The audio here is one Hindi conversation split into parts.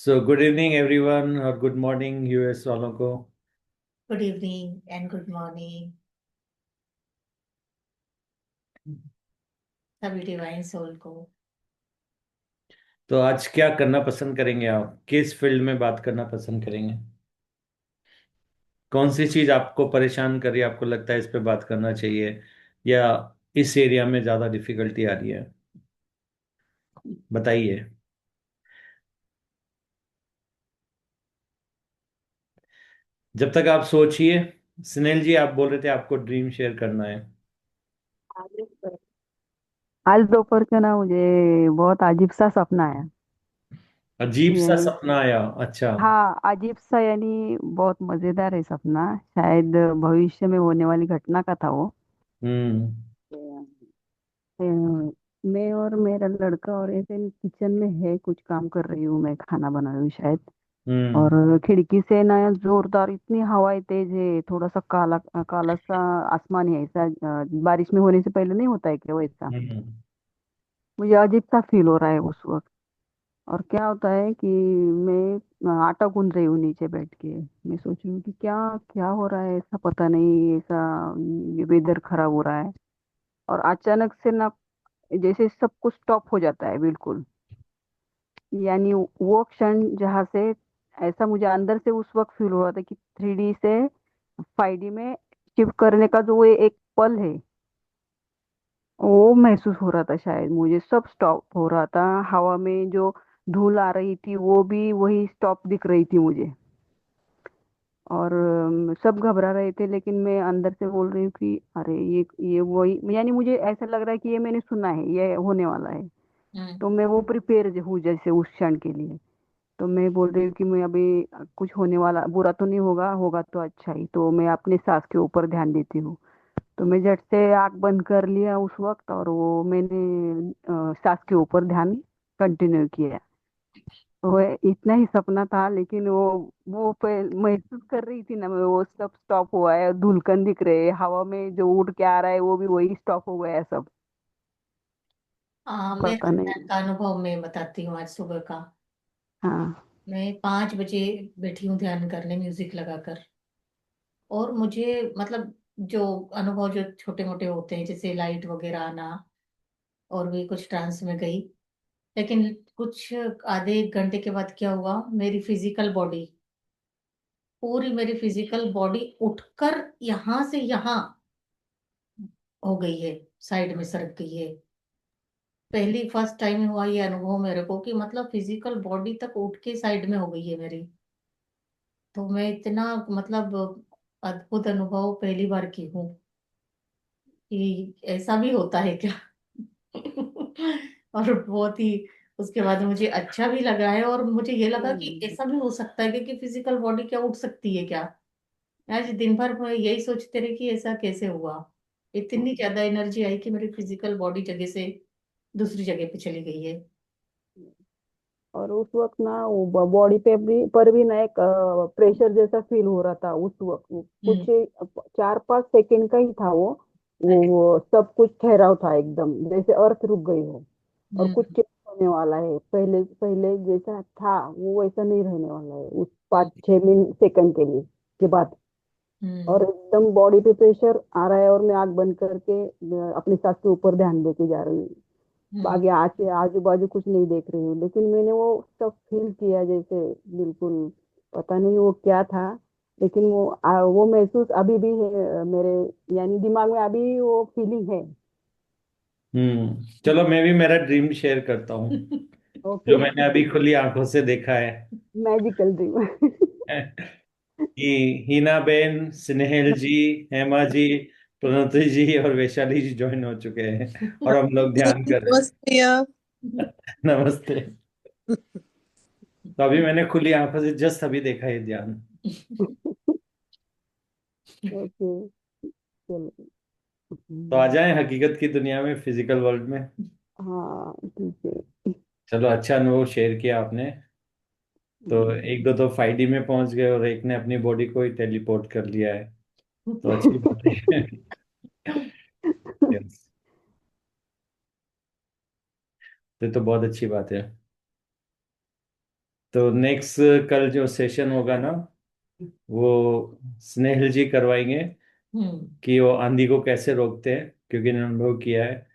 सो गुड इवनिंग एवरीवन और गुड मॉर्निंग यूएस वालों को। Good evening and good morning सभी डिवाइन सोल को। तो आज क्या करना पसंद करेंगे? आप किस फील्ड में बात करना पसंद करेंगे? कौन सी चीज आपको परेशान कर रही है, आपको लगता है इस पे बात करना चाहिए, या इस एरिया में ज्यादा डिफिकल्टी आ रही है? बताइए। जब तक आप सोचिए। सुनील जी, आप बोल रहे थे आपको ड्रीम शेयर करना है। आज दोपहर को ना मुझे बहुत अजीब सा सपना आया। अजीब सा यानी सपना आया? अच्छा। हाँ, अजीब सा यानी बहुत मजेदार है सपना। शायद भविष्य में होने वाली घटना का था वो। हम्म। अ, मैं और मेरा लड़का और ऐसे किचन में है, कुछ काम कर रही हूँ, मैं खाना बना रही हूँ शायद। हम्म। और खिड़की से ना जोरदार इतनी हवाएं तेज है, थोड़ा सा काला काला सा आसमान है ऐसा। बारिश में होने से पहले नहीं होता है क्या वो ऐसा। हम्म। मुझे अजीब सा फील हो रहा है उस वक्त। और क्या होता है कि मैं आटा गूंद रही हूँ नीचे बैठ के। मैं सोच रही हूँ कि क्या क्या हो रहा है, ऐसा पता नहीं, ऐसा ये वेदर खराब हो रहा है। और अचानक से ना जैसे सब कुछ स्टॉप हो जाता है बिल्कुल। यानी वो क्षण जहाँ से ऐसा मुझे अंदर से उस वक्त फील हो रहा था कि 3D से 5D में शिफ्ट करने का जो वो एक पल है, वो महसूस हो रहा था। शायद मुझे सब स्टॉप हो रहा था। हवा में जो धूल आ रही थी वो भी वही स्टॉप दिख रही थी मुझे। और सब घबरा रहे थे, लेकिन मैं अंदर से बोल रही हूँ कि अरे ये वही, यानी मुझे ऐसा लग रहा है कि ये मैंने सुना है, ये होने वाला है। हम्म। तो मैं वो प्रिपेयर हूँ जैसे उस क्षण के लिए। तो मैं बोल रही हूँ कि मैं अभी कुछ होने वाला बुरा तो नहीं होगा, होगा तो अच्छा ही। तो मैं अपने सांस के ऊपर ध्यान देती हूँ। तो मैं झट से आंख बंद कर लिया उस वक्त, और वो मैंने सांस के ऊपर ध्यान कंटिन्यू किया। वो इतना ही सपना था, लेकिन वो महसूस कर रही थी ना मैं, वो सब स्टॉप हुआ है, धुलकन दिख रहे हैं हवा में, जो उड़ के आ रहा है वो भी वही स्टॉप हो गया है सब। मेरा पता नहीं। ध्यान का अनुभव मैं बताती हूँ आज सुबह का। हाँ। मैं 5 बजे बैठी हूँ ध्यान करने म्यूजिक लगाकर। और मुझे मतलब जो अनुभव जो छोटे मोटे होते हैं जैसे लाइट वगैरह आना और भी कुछ ट्रांस में गई। लेकिन कुछ आधे एक घंटे के बाद क्या हुआ, मेरी फिजिकल बॉडी, पूरी मेरी फिजिकल बॉडी उठकर यहाँ से यहाँ हो गई है, साइड में सरक गई है। पहली फर्स्ट टाइम हुआ ये अनुभव मेरे को कि मतलब फिजिकल बॉडी तक उठ के साइड में हो गई है मेरी। तो मैं इतना मतलब अद्भुत अनुभव पहली बार की हूँ कि ऐसा भी होता है क्या। और बहुत ही उसके बाद मुझे अच्छा भी लगा है, और मुझे ये लगा कि हम्म। ऐसा भी हो सकता है कि फिजिकल बॉडी क्या उठ सकती है क्या। आज दिन भर मैं यही सोचते रही कि ऐसा कैसे हुआ। इतनी ज्यादा एनर्जी आई कि मेरी फिजिकल बॉडी जगह से दूसरी जगह पे चली गई है। और उस वक्त ना वो बॉडी पे भी पर भी ना एक प्रेशर जैसा फील हो रहा था उस वक्त। वो हम्म। कुछ 4-5 सेकंड का ही था वो। वो सब कुछ ठहराव था एकदम, जैसे अर्थ रुक गई हो। और कुछ हम्म। चेंज होने वाला है, पहले पहले जैसा था वो वैसा नहीं रहने वाला है उस 5-6 सेकंड के लिए के बाद। और हम्म। एकदम बॉडी पे प्रेशर आ रहा है, और मैं आंख बंद करके अपनी सांस के ऊपर ध्यान देके जा रही हूँ। हम्म। आगे आके आजू बाजू कुछ नहीं देख रही हूँ, लेकिन मैंने वो सब फील किया जैसे बिल्कुल। पता नहीं वो क्या था, लेकिन वो महसूस अभी भी है मेरे, यानी दिमाग में अभी वो फीलिंग है। चलो, मैं भी मेरा ड्रीम शेयर करता हूँ, ओके। जो मैंने अभी खुली आंखों से देखा है। Magical dream. कि हिना बेन, स्नेहल जी, हेमा जी, प्रणति जी और वैशाली जी ज्वाइन हो चुके हैं और हम लोग ध्यान कर रहे नमस्ते आप। हैं। नमस्ते। तो अभी मैंने खुली आंखों से जस्ट अभी देखा ये ध्यान। ओके। चलो। तो आ जाएं हकीकत की दुनिया में, फिजिकल वर्ल्ड में। हाँ ठीक है। चलो, अच्छा अनुभव शेयर किया आपने। तो हम्म। एक दो तो 5D में पहुंच गए और एक ने अपनी बॉडी को ही टेलीपोर्ट कर लिया है। तो अच्छी बात है। Yes. तो बहुत अच्छी बात है। तो नेक्स्ट कल जो सेशन होगा ना, वो स्नेहल जी करवाएंगे हम्म। कि वो आंधी को कैसे रोकते हैं, क्योंकि इन्होंने अनुभव किया है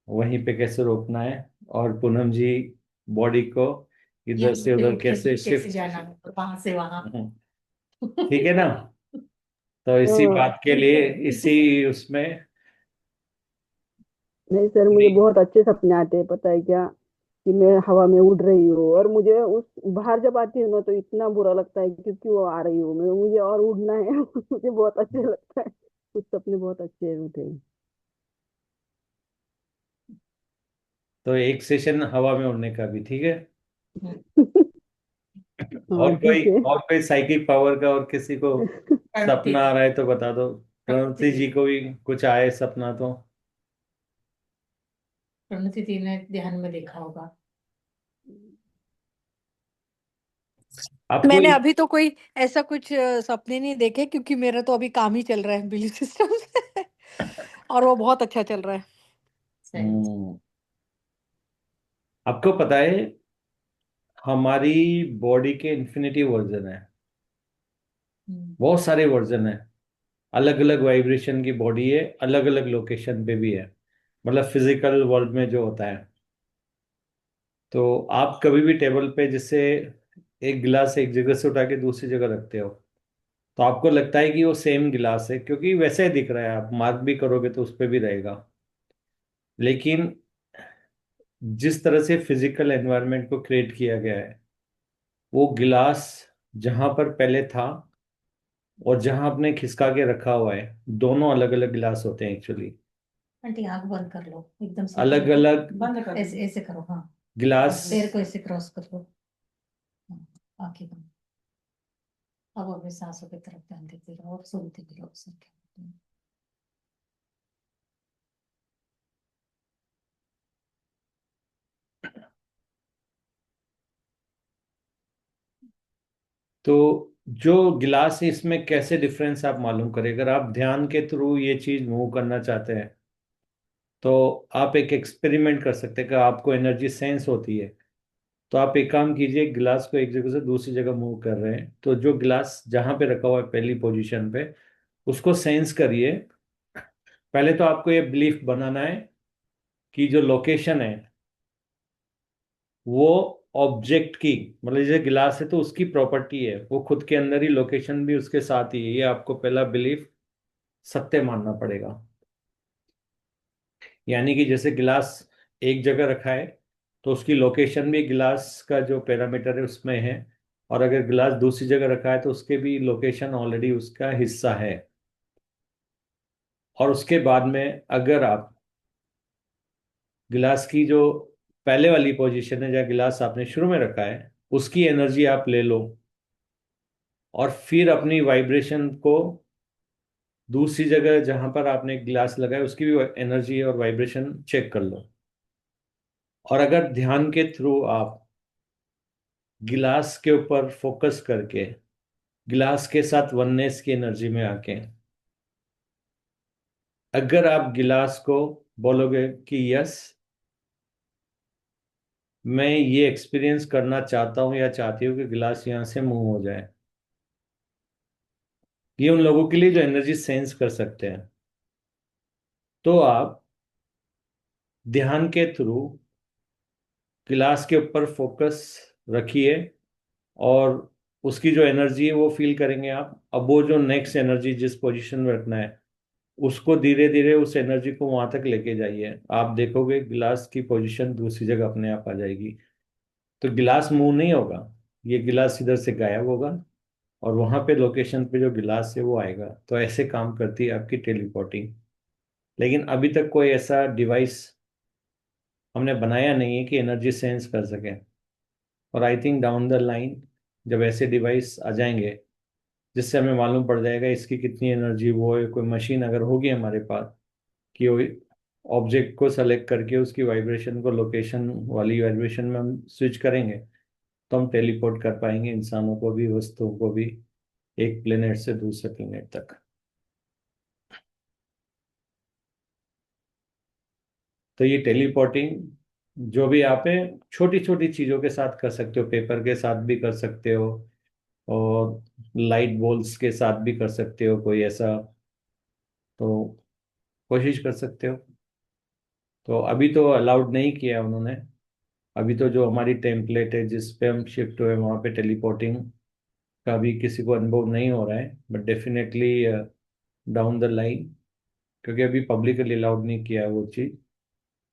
वहीं पे कैसे रोकना है। और पूनम जी बॉडी को इधर यहाँ से से उधर उठ के कैसे कैसे शिफ्ट। जाना है, वहां से वहां। ठीक है ना। तो इसी हाँ। बात के लिए, इसी उसमें नहीं सर, मुझे बहुत अच्छे सपने आते हैं, पता है क्या, कि मैं हवा में उड़ रही हूँ, और मुझे उस बाहर जब आती हूँ ना तो इतना बुरा लगता है, क्योंकि वो आ रही हूँ मैं, मुझे और उड़ना है। मुझे बहुत अच्छे लगता है, कुछ सपने बहुत अच्छे होते हैं। तो एक सेशन हवा में उड़ने का भी ठीक है। हाँ ठीक है। और कोई साइकिक पावर का और किसी को सपना आ रहा है तो बता दो। प्रणति जी को भी कुछ आए सपना तो। प्रणति दी ने ध्यान में देखा होगा। आपको मैंने अभी तो कोई ऐसा कुछ सपने नहीं देखे, क्योंकि मेरा तो अभी काम ही चल रहा है बिलीफ सिस्टम से। और वो बहुत अच्छा चल रहा है। सही। हम्म, आपको पता है हमारी बॉडी के इन्फिनिटी वर्जन है, हम्म। बहुत सारे वर्जन है। अलग अलग वाइब्रेशन की बॉडी है, अलग अलग लोकेशन पे भी है, मतलब फिजिकल वर्ल्ड में जो होता है। तो आप कभी भी टेबल पे जैसे एक गिलास एक जगह से उठा के दूसरी जगह रखते हो, तो आपको लगता है कि वो सेम गिलास है, क्योंकि वैसे ही दिख रहा है। आप मार्क भी करोगे तो उस पर भी रहेगा। लेकिन जिस तरह से फिजिकल एनवायरनमेंट को क्रिएट किया गया है, वो गिलास जहां पर पहले था और जहां आपने खिसका के रखा हुआ है, दोनों अलग अलग गिलास होते हैं एक्चुअली। आंटी आंख बंद कर लो, एकदम से अलग करो। अलग बंद कर, ऐसे ऐसे करो, हाँ। गिलास। पैर को ऐसे क्रॉस कर लो। हाँ, आंखें बंद। अब अपने सांसों की तरफ ध्यान देते रहो और सुनते भी रहो सर क्या होता है। तो जो गिलास है इसमें कैसे डिफरेंस आप मालूम करें, अगर आप ध्यान के थ्रू ये चीज मूव करना चाहते हैं, तो आप एक एक्सपेरिमेंट कर सकते हैं कि आपको एनर्जी सेंस होती है। तो आप एक काम कीजिए, गिलास को एक जगह से दूसरी जगह मूव कर रहे हैं, तो जो गिलास जहां पे रखा हुआ है पहली पोजीशन पे, उसको सेंस करिए। पहले तो आपको ये बिलीफ बनाना है कि जो लोकेशन है वो ऑब्जेक्ट की, मतलब जैसे गिलास है तो उसकी प्रॉपर्टी है, वो खुद के अंदर ही लोकेशन भी उसके साथ ही है। ये आपको पहला बिलीफ सत्य मानना पड़ेगा। यानी कि जैसे गिलास एक जगह रखा है, तो उसकी लोकेशन भी गिलास का जो पैरामीटर है उसमें है। और अगर गिलास दूसरी जगह रखा है तो उसके भी लोकेशन ऑलरेडी उसका हिस्सा है। और उसके बाद में अगर आप गिलास की जो पहले वाली पोजीशन है जहाँ गिलास आपने शुरू में रखा है, उसकी एनर्जी आप ले लो, और फिर अपनी वाइब्रेशन को दूसरी जगह जहां पर आपने गिलास लगाया उसकी भी एनर्जी और वाइब्रेशन चेक कर लो। और अगर ध्यान के थ्रू आप गिलास के ऊपर फोकस करके गिलास के साथ वननेस की एनर्जी में आके अगर आप गिलास को बोलोगे कि यस, मैं ये एक्सपीरियंस करना चाहता हूँ या चाहती हूँ कि गिलास यहाँ से मूव हो जाए। ये उन लोगों के लिए जो एनर्जी सेंस कर सकते हैं। तो आप ध्यान के थ्रू गिलास के ऊपर फोकस रखिए, और उसकी जो एनर्जी है वो फील करेंगे आप। अब वो जो नेक्स्ट एनर्जी जिस पोजीशन में रखना है, उसको धीरे धीरे उस एनर्जी को वहां तक लेके जाइए। आप देखोगे गिलास की पोजीशन दूसरी जगह अपने आप आ जाएगी। तो गिलास मूव नहीं होगा, ये गिलास इधर से गायब होगा, और वहां पे लोकेशन पे जो गिलास है वो आएगा। तो ऐसे काम करती है आपकी टेलीपोर्टिंग। लेकिन अभी तक कोई ऐसा डिवाइस हमने बनाया नहीं है कि एनर्जी सेंस कर सके। और I think down the line जब ऐसे डिवाइस आ जाएंगे जिससे हमें मालूम पड़ जाएगा इसकी कितनी एनर्जी, वो है कोई मशीन अगर होगी हमारे पास कि वो ऑब्जेक्ट को सेलेक्ट करके उसकी वाइब्रेशन को लोकेशन वाली वाइब्रेशन में हम स्विच करेंगे, तो हम टेलीपोर्ट कर पाएंगे इंसानों को भी वस्तुओं को भी एक प्लेनेट से दूसरे प्लेनेट तक। तो ये टेलीपोर्टिंग जो भी आप है, छोटी छोटी चीजों के साथ कर सकते हो, पेपर के साथ भी कर सकते हो, और लाइट बॉल्स के साथ भी कर सकते हो, कोई ऐसा, तो कोशिश कर सकते हो। तो अभी तो अलाउड नहीं किया उन्होंने। अभी तो जो हमारी टेम्पलेट है जिस पे हम शिफ्ट हुए, वहाँ पे टेलीपोर्टिंग का भी किसी को अनुभव नहीं हो रहा है, but definitely down the line, क्योंकि अभी पब्लिकली अलाउड नहीं किया है वो चीज़,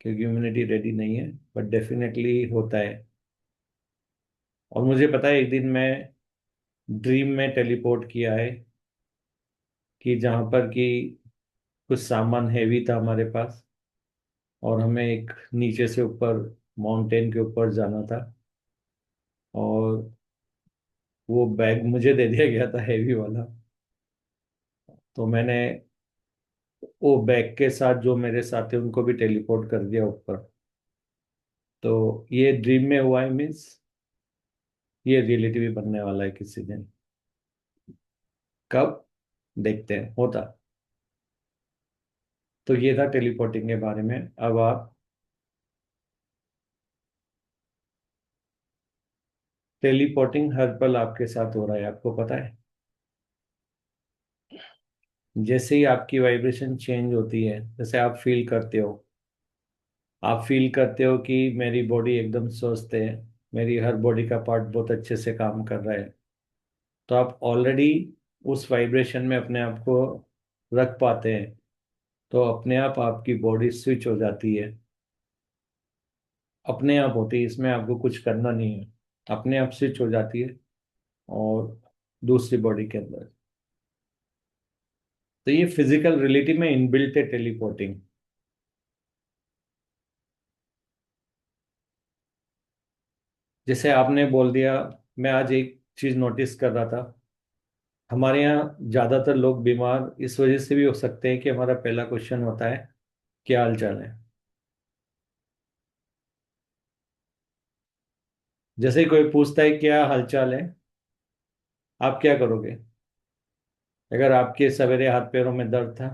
क्योंकि ह्यूमनिटी रेडी नहीं है, बट डेफिनेटली होता है। और मुझे पता है, एक दिन मैं ड्रीम में टेलीपोर्ट किया है, कि जहाँ पर कि कुछ सामान हैवी था हमारे पास, और हमें एक नीचे से ऊपर माउंटेन के ऊपर जाना था, और वो बैग मुझे दे दिया गया था, हैवी वाला। तो मैंने वो बैग के साथ जो मेरे साथ थे उनको भी टेलीपोर्ट कर दिया ऊपर। तो ये ड्रीम में हुआ है, मीन्स ये रियलिटी भी बनने वाला है किसी दिन। कब, देखते हैं होता। तो ये था टेलीपोर्टिंग के बारे में। अब आप, टेलीपोर्टिंग हर पल आपके साथ हो रहा है, आपको पता है। जैसे ही आपकी वाइब्रेशन चेंज होती है, जैसे आप फील करते हो, आप फील करते हो कि मेरी बॉडी एकदम स्वस्थ है, मेरी हर बॉडी का पार्ट बहुत अच्छे से काम कर रहा है, तो आप ऑलरेडी उस वाइब्रेशन में अपने आप को रख पाते हैं। तो अपने आप आपकी बॉडी स्विच हो जाती है, अपने आप होती है, इसमें आपको कुछ करना नहीं है, अपने आप स्विच हो जाती है, और दूसरी बॉडी के अंदर। तो ये फिजिकल रियलिटी में इनबिल्ट है टेलीपोर्टिंग। जैसे आपने बोल दिया, मैं आज एक चीज नोटिस कर रहा था, हमारे यहाँ ज्यादातर लोग बीमार इस वजह से भी हो सकते हैं कि हमारा पहला क्वेश्चन होता है, क्या हाल चाल है। जैसे ही कोई पूछता है क्या हाल चाल है, आप क्या करोगे? अगर आपके सवेरे हाथ पैरों में दर्द था,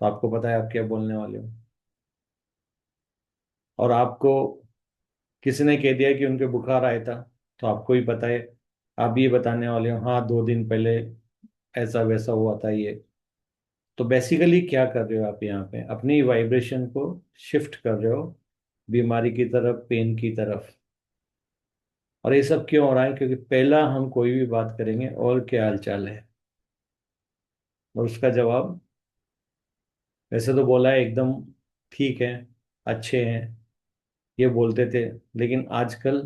तो आपको पता है आप क्या बोलने वाले हो। और आपको किसी ने कह दिया कि उनके बुखार आया था, तो आपको भी पता है, आप ये बताने वाले हो, हाँ 2 दिन पहले ऐसा वैसा हुआ था ये। तो बेसिकली क्या कर रहे हो आप यहाँ पे, अपनी वाइब्रेशन को शिफ्ट कर रहे हो बीमारी की तरफ, पेन की तरफ। और ये सब क्यों हो रहा है? क्योंकि पहला हम कोई भी बात करेंगे, और क्या हाल चाल है, और उसका जवाब वैसे तो बोला है एकदम ठीक है, अच्छे हैं, ये बोलते थे। लेकिन आजकल,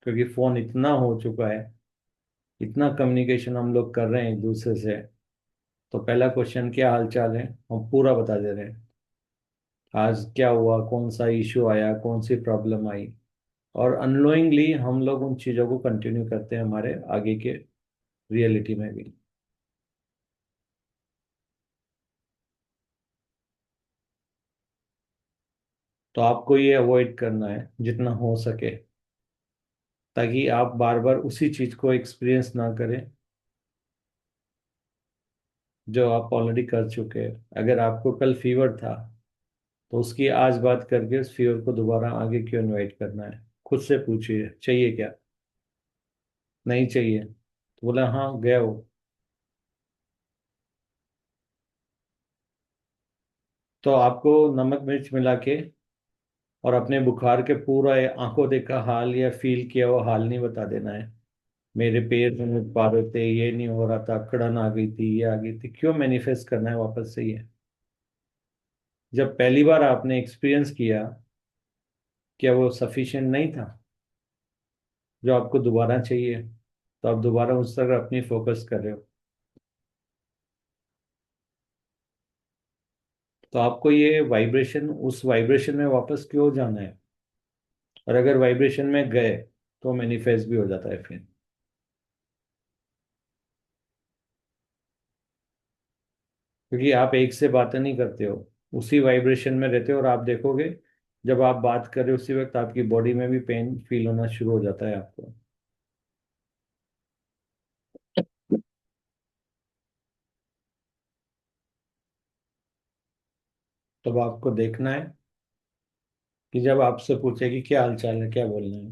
क्योंकि फोन इतना हो चुका है, इतना कम्युनिकेशन हम लोग कर रहे हैं एक दूसरे से, तो पहला क्वेश्चन क्या हाल चाल है हम पूरा बता दे रहे हैं, आज क्या हुआ, कौन सा इशू आया, कौन सी प्रॉब्लम आई। और अननोइंगली हम लोग उन चीज़ों को कंटिन्यू करते हैं हमारे आगे के रियलिटी में भी। तो आपको ये अवॉइड करना है जितना हो सके, ताकि आप बार बार उसी चीज़ को एक्सपीरियंस ना करें जो आप ऑलरेडी कर चुके हैं। अगर आपको कल फीवर था, तो उसकी आज बात करके उस फीवर को दोबारा आगे क्यों इनवाइट करना है? खुद से पूछिए, चाहिए क्या? नहीं चाहिए तो बोला हाँ गया हो। तो आपको नमक मिर्च मिला के और अपने बुखार के पूरा आंखों देखा हाल या फील किया हुआ हाल नहीं बता देना है, मेरे पैर नहीं उठ पा रहे थे, ये नहीं हो रहा था, अकड़न आ गई थी, ये आ गई थी, क्यों मैनिफेस्ट करना है वापस से ये? जब पहली बार आपने एक्सपीरियंस किया, क्या वो सफिशिएंट नहीं था जो आपको दोबारा चाहिए? तो आप दोबारा उस तरफ अपनी फोकस कर रहे हो। तो आपको ये वाइब्रेशन, उस वाइब्रेशन में वापस क्यों जाना है? और अगर वाइब्रेशन में गए, तो मैनिफेस्ट भी हो जाता है फिर। क्योंकि आप एक से बातें नहीं करते हो, उसी वाइब्रेशन में रहते हो, और आप देखोगे जब आप बात कर रहे हो उसी वक्त आपकी बॉडी में भी पेन फील होना शुरू हो जाता है आपको। तब आपको देखना है कि जब आपसे पूछे कि क्या हाल चाल है, क्या बोलना है,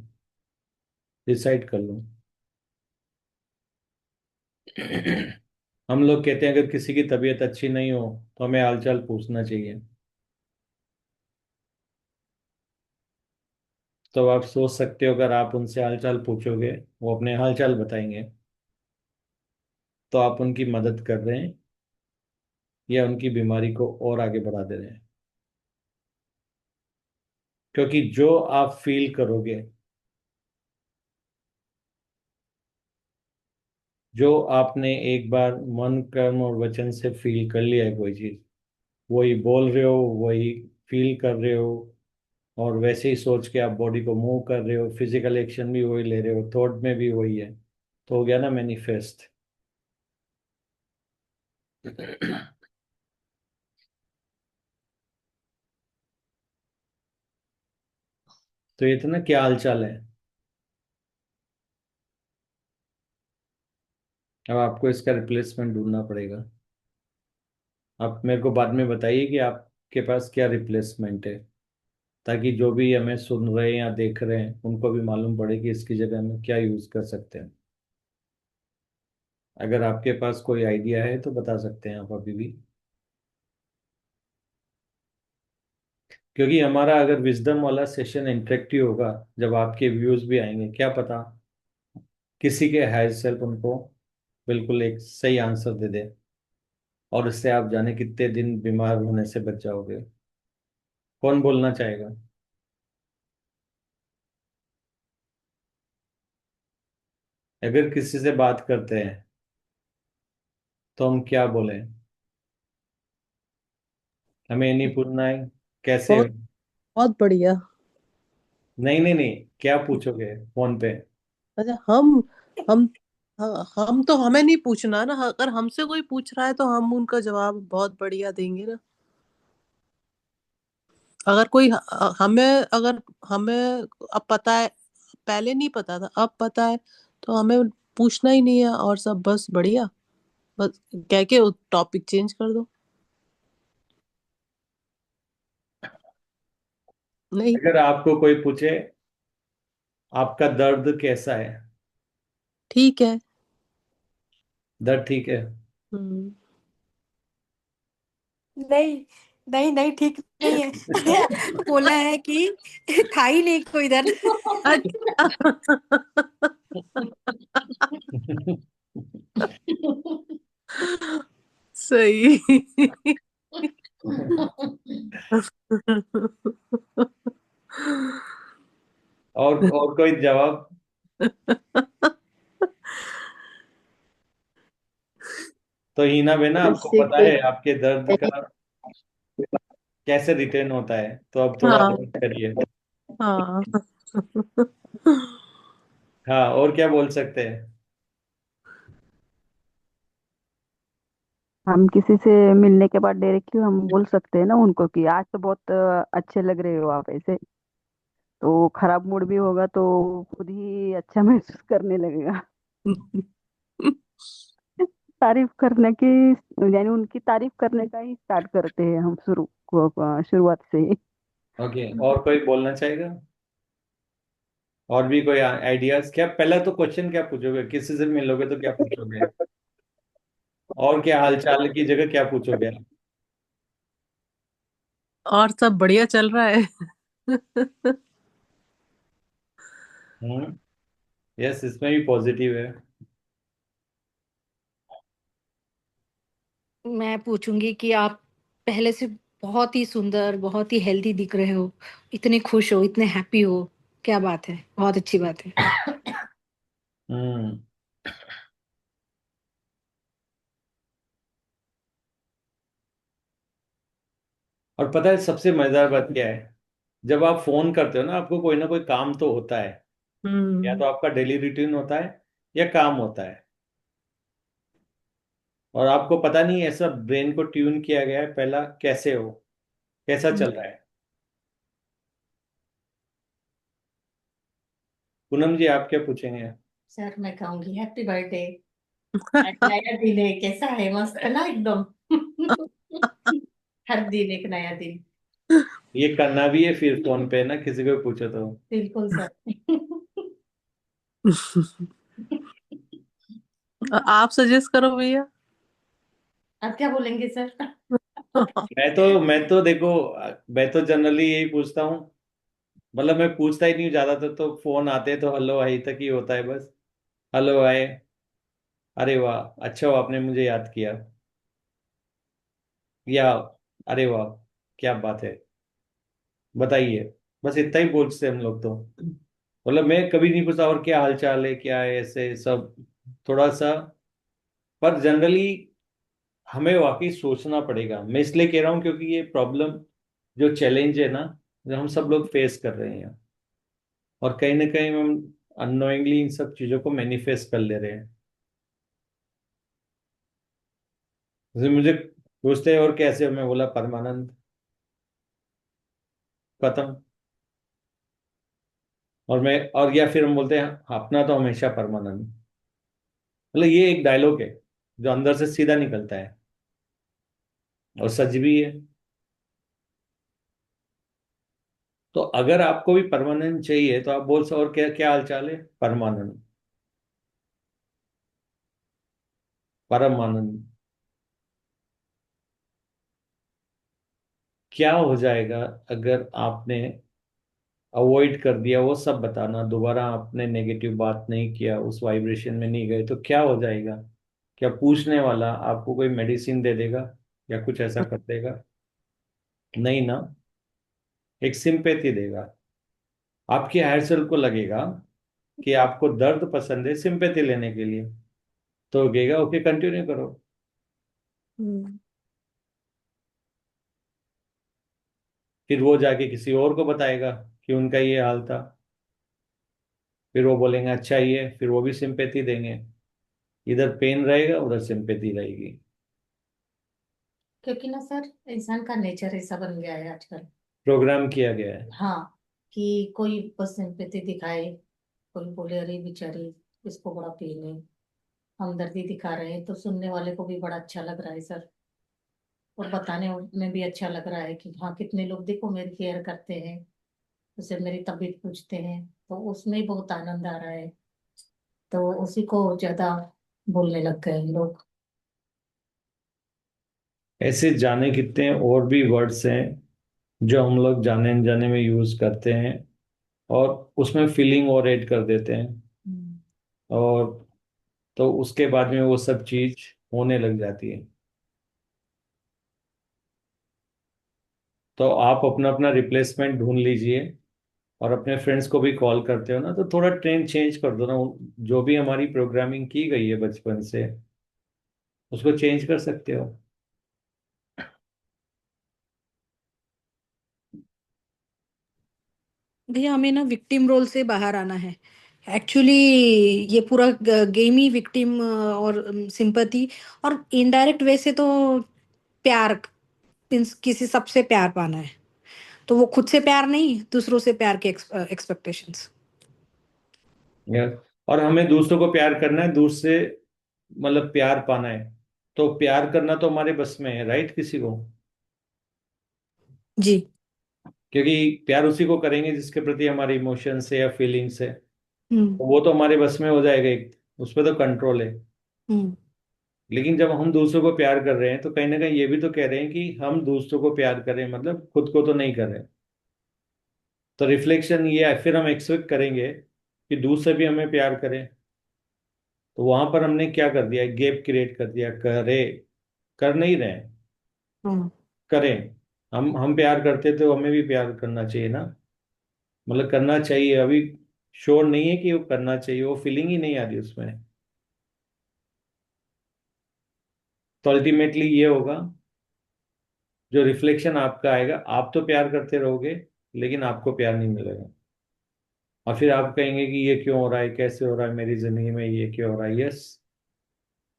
डिसाइड कर लो। हम लोग कहते हैं अगर किसी की तबीयत अच्छी नहीं हो तो हमें हाल चाल पूछना चाहिए। तो आप सोच सकते हो, अगर आप उनसे हाल चाल पूछोगे, वो अपने हाल चाल बताएंगे, तो आप उनकी मदद कर रहे हैं या उनकी बीमारी को और आगे बढ़ा दे रहे हैं। क्योंकि जो आप फील करोगे, जो आपने एक बार मन कर्म और वचन से फील कर लिया है कोई चीज, वही बोल रहे हो, वही फील कर रहे हो, और वैसे ही सोच के आप बॉडी को मूव कर रहे हो, फिजिकल एक्शन भी वही ले रहे हो, थॉट में भी वही है, तो हो गया ना मैनिफेस्ट। तो ये था ना, क्या हाल चाल है। अब आपको इसका रिप्लेसमेंट ढूंढना पड़ेगा। आप मेरे को बाद में बताइए कि आपके पास क्या रिप्लेसमेंट है, ताकि जो भी हमें सुन रहे हैं या देख रहे हैं उनको भी मालूम पड़े कि इसकी जगह हम क्या यूज कर सकते हैं। अगर आपके पास कोई आइडिया है तो बता सकते हैं आप अभी भी। क्योंकि हमारा अगर विजडम वाला सेशन इंटरेक्टिव होगा, जब आपके व्यूज भी आएंगे, क्या पता किसी के हायर सेल्फ उनको बिल्कुल एक सही आंसर दे दे, और इससे आप जाने कितने दिन बीमार होने से बच जाओगे। कौन बोलना चाहेगा? अगर किसी से बात करते हैं तो हम क्या बोलें? हमें ये नहीं पूछना है कैसे हो। बहुत बहुत बढ़िया। नहीं नहीं नहीं, क्या पूछोगे फोन पे? अच्छा, हम हाँ, हम तो हमें नहीं पूछना ना। अगर हमसे कोई पूछ रहा है तो हम उनका जवाब बहुत बढ़िया देंगे ना। अगर कोई हमें अगर हमें अब पता है, पहले नहीं पता था अब पता है, तो हमें पूछना ही नहीं है और सब बस बढ़िया, बस कह के टॉपिक चेंज कर दो। नहीं। अगर आपको कोई पूछे आपका दर्द कैसा है, ठीक है। दर्द ठीक है? हम्म। नहीं नहीं नहीं, ठीक नहीं है। बोला है कि था ही नहीं कोई दर्द। अच्छा। सही। और कोई जवाब? तो हीना बेना, आपको जैसे पता कोई। है आपके दर्द का कैसे रिटर्न होता है, तो अब थोड़ा हाँ मदद करिए। हाँ। हाँ, और क्या बोल सकते हैं? हम किसी से मिलने के बाद डायरेक्टली हम बोल सकते हैं ना उनको कि आज तो बहुत अच्छे लग रहे हो आप ऐसे। तो खराब मूड भी होगा तो खुद ही अच्छा महसूस करने लगेगा। तारीफ करने की, यानी उनकी तारीफ करने का ही स्टार्ट करते हैं हम शुरुआत से ही। ओके, और कोई बोलना चाहेगा? और भी कोई आइडियाज? क्या पहला तो क्वेश्चन क्या पूछोगे, किसी से मिलोगे तो क्या पूछोगे? और क्या हाल चाल की जगह क्या पूछोगे आप? और सब बढ़िया चल रहा है। यस, इसमें भी पॉजिटिव है। मैं पूछूंगी कि आप पहले से बहुत ही सुंदर, बहुत ही हेल्दी दिख रहे हो, इतने खुश हो, इतने हैप्पी हो। क्या बात है, बहुत अच्छी बात है। हम्म। और पता है सबसे मजेदार बात क्या है? जब आप फोन करते हो ना, आपको कोई ना कोई काम तो होता है, या हम्म। तो आपका डेली रूटीन होता है या काम होता है, और आपको पता नहीं ऐसा ब्रेन को ट्यून किया गया है पहला कैसे हो, कैसा चल रहा है। पूनम जी, आप क्या पूछेंगे? सर मैं कहूंगी हैप्पी बर्थडे। आज नया दिन है, कैसा है, मस्त है ना एकदम। हर दिन एक नया दिन। ये करना भी है फिर फोन पे ना, किसी को पूछो तो। बिल्कुल सर। आप सजेस्ट करो भैया। आप क्या बोलेंगे सर? मैं तो देखो, मैं तो जनरली यही पूछता हूँ। मतलब मैं पूछता ही नहीं हूँ ज्यादातर, तो फोन आते हैं तो हेलो हाय तक ही होता है बस। हेलो हाय, अरे वाह, अच्छा हुआ आपने मुझे याद किया, या अरे वाह, क्या बात है, बताइए। बस इतना ही पूछते हैं हम लोग तो। मतलब मैं कभी नहीं पूछता और क्या हाल चाल है, क्या है, ऐसे सब थोड़ा सा। पर जनरली हमें वाकई सोचना पड़ेगा, मैं इसलिए कह रहा हूँ क्योंकि ये प्रॉब्लम, जो चैलेंज है ना, जो हम सब लोग फेस कर रहे हैं, और कहीं ना कहीं हम अननोइंगली इन सब चीजों को मैनिफेस्ट कर ले रहे हैं। जैसे मुझे पूछते हैं और कैसे हो, मैं बोला परमानंद, खत्म। और या फिर हम बोलते हैं अपना तो हमेशा परमानंद। मतलब ये एक डायलॉग है जो अंदर से सीधा निकलता है, और सच भी है। तो अगर आपको भी परमानेंट चाहिए तो आप बोल सो, और क्या क्या हाल चाल है, परमानंद, परम आनंद। क्या हो जाएगा अगर आपने अवॉइड कर दिया वो सब बताना, दोबारा आपने नेगेटिव बात नहीं किया, उस वाइब्रेशन में नहीं गए, तो क्या हो जाएगा? क्या पूछने वाला आपको कोई मेडिसिन दे देगा या कुछ ऐसा कर देगा? नहीं ना। एक सिंपैथी देगा। आपकी हायर सेल को लगेगा कि आपको दर्द पसंद है सिंपैथी लेने के लिए, तो कहेगा ओके कंटिन्यू करो। हम्म। फिर वो जाके किसी और को बताएगा कि उनका ये हाल था, फिर वो बोलेंगे अच्छा ही है, फिर वो भी सिंपैथी देंगे। इधर पेन रहेगा, उधर सिंपैथी रहेगी। क्योंकि ना सर, इंसान का नेचर ऐसा बन गया है आजकल। प्रोग्राम किया गया है। हाँ, कि कोई बस सिंपैथी दिखाए, कोई बोले अरे बेचारी, इसको बड़ा पेन है, हमदर्दी दिखा रहे हैं, तो सुनने वाले को भी बड़ा अच्छा लग रहा है सर। और बताने में भी अच्छा लग रहा है कि हाँ, कितने लोग देखो मेरी केयर करते हैं, उसे मेरी तबीयत पूछते हैं, तो उसमें ही बहुत आनंद आ रहा है। तो उसी को ज्यादा बोलने लग गए हैं लोग। ऐसे जाने कितने और भी वर्ड्स हैं जो हम लोग जाने अनजाने में यूज करते हैं, और उसमें फीलिंग और ऐड कर देते हैं, हम्म। और तो उसके बाद में वो सब चीज होने लग जाती है। तो आप अपना अपना रिप्लेसमेंट ढूंढ लीजिए, और अपने फ्रेंड्स को भी कॉल करते हो ना, तो थोड़ा ट्रेन चेंज कर दो ना। जो भी हमारी प्रोग्रामिंग की गई है बचपन से, उसको चेंज कर सकते हो। भैया हमें ना विक्टिम रोल से बाहर आना है एक्चुअली। ये पूरा गेम ही विक्टिम और सिंपैथी, और इनडायरेक्ट वे से तो प्यार, किसी सबसे प्यार पाना है। तो वो खुद से प्यार नहीं, दूसरों से प्यार के एक्सपेक्टेशंस। यार, और हमें दूसरों को प्यार करना है, दूसरे मतलब प्यार पाना है। तो प्यार करना तो हमारे बस में है, राइट, किसी को। जी। क्योंकि प्यार उसी को करेंगे जिसके प्रति हमारे इमोशंस है या फीलिंग्स है। हम्म। तो वो तो हमारे बस में हो जाएगा, एक उस पर तो कंट्रोल है। हम्म। लेकिन जब हम दूसरों को प्यार कर रहे हैं तो कहीं ना कहीं ये भी तो कह रहे हैं कि हम दूसरों को प्यार करें, मतलब खुद को तो नहीं कर रहे। तो रिफ्लेक्शन ये है, फिर हम एक्सपेक्ट करेंगे कि दूसरे भी हमें प्यार करें। तो वहां पर हमने क्या कर दिया, गैप क्रिएट कर दिया, करे कर नहीं रहे हैं, हम्म। करें। हम प्यार करते तो हमें भी प्यार करना चाहिए ना। मतलब करना चाहिए, अभी श्योर नहीं है कि वो करना चाहिए, वो फीलिंग ही नहीं आ रही उसमें। तो अल्टीमेटली ये होगा, जो रिफ्लेक्शन आपका आएगा, आप तो प्यार करते रहोगे लेकिन आपको प्यार नहीं मिलेगा। और फिर आप कहेंगे कि ये क्यों हो रहा है, कैसे हो रहा है मेरी जिंदगी में, ये क्यों हो रहा है। यस,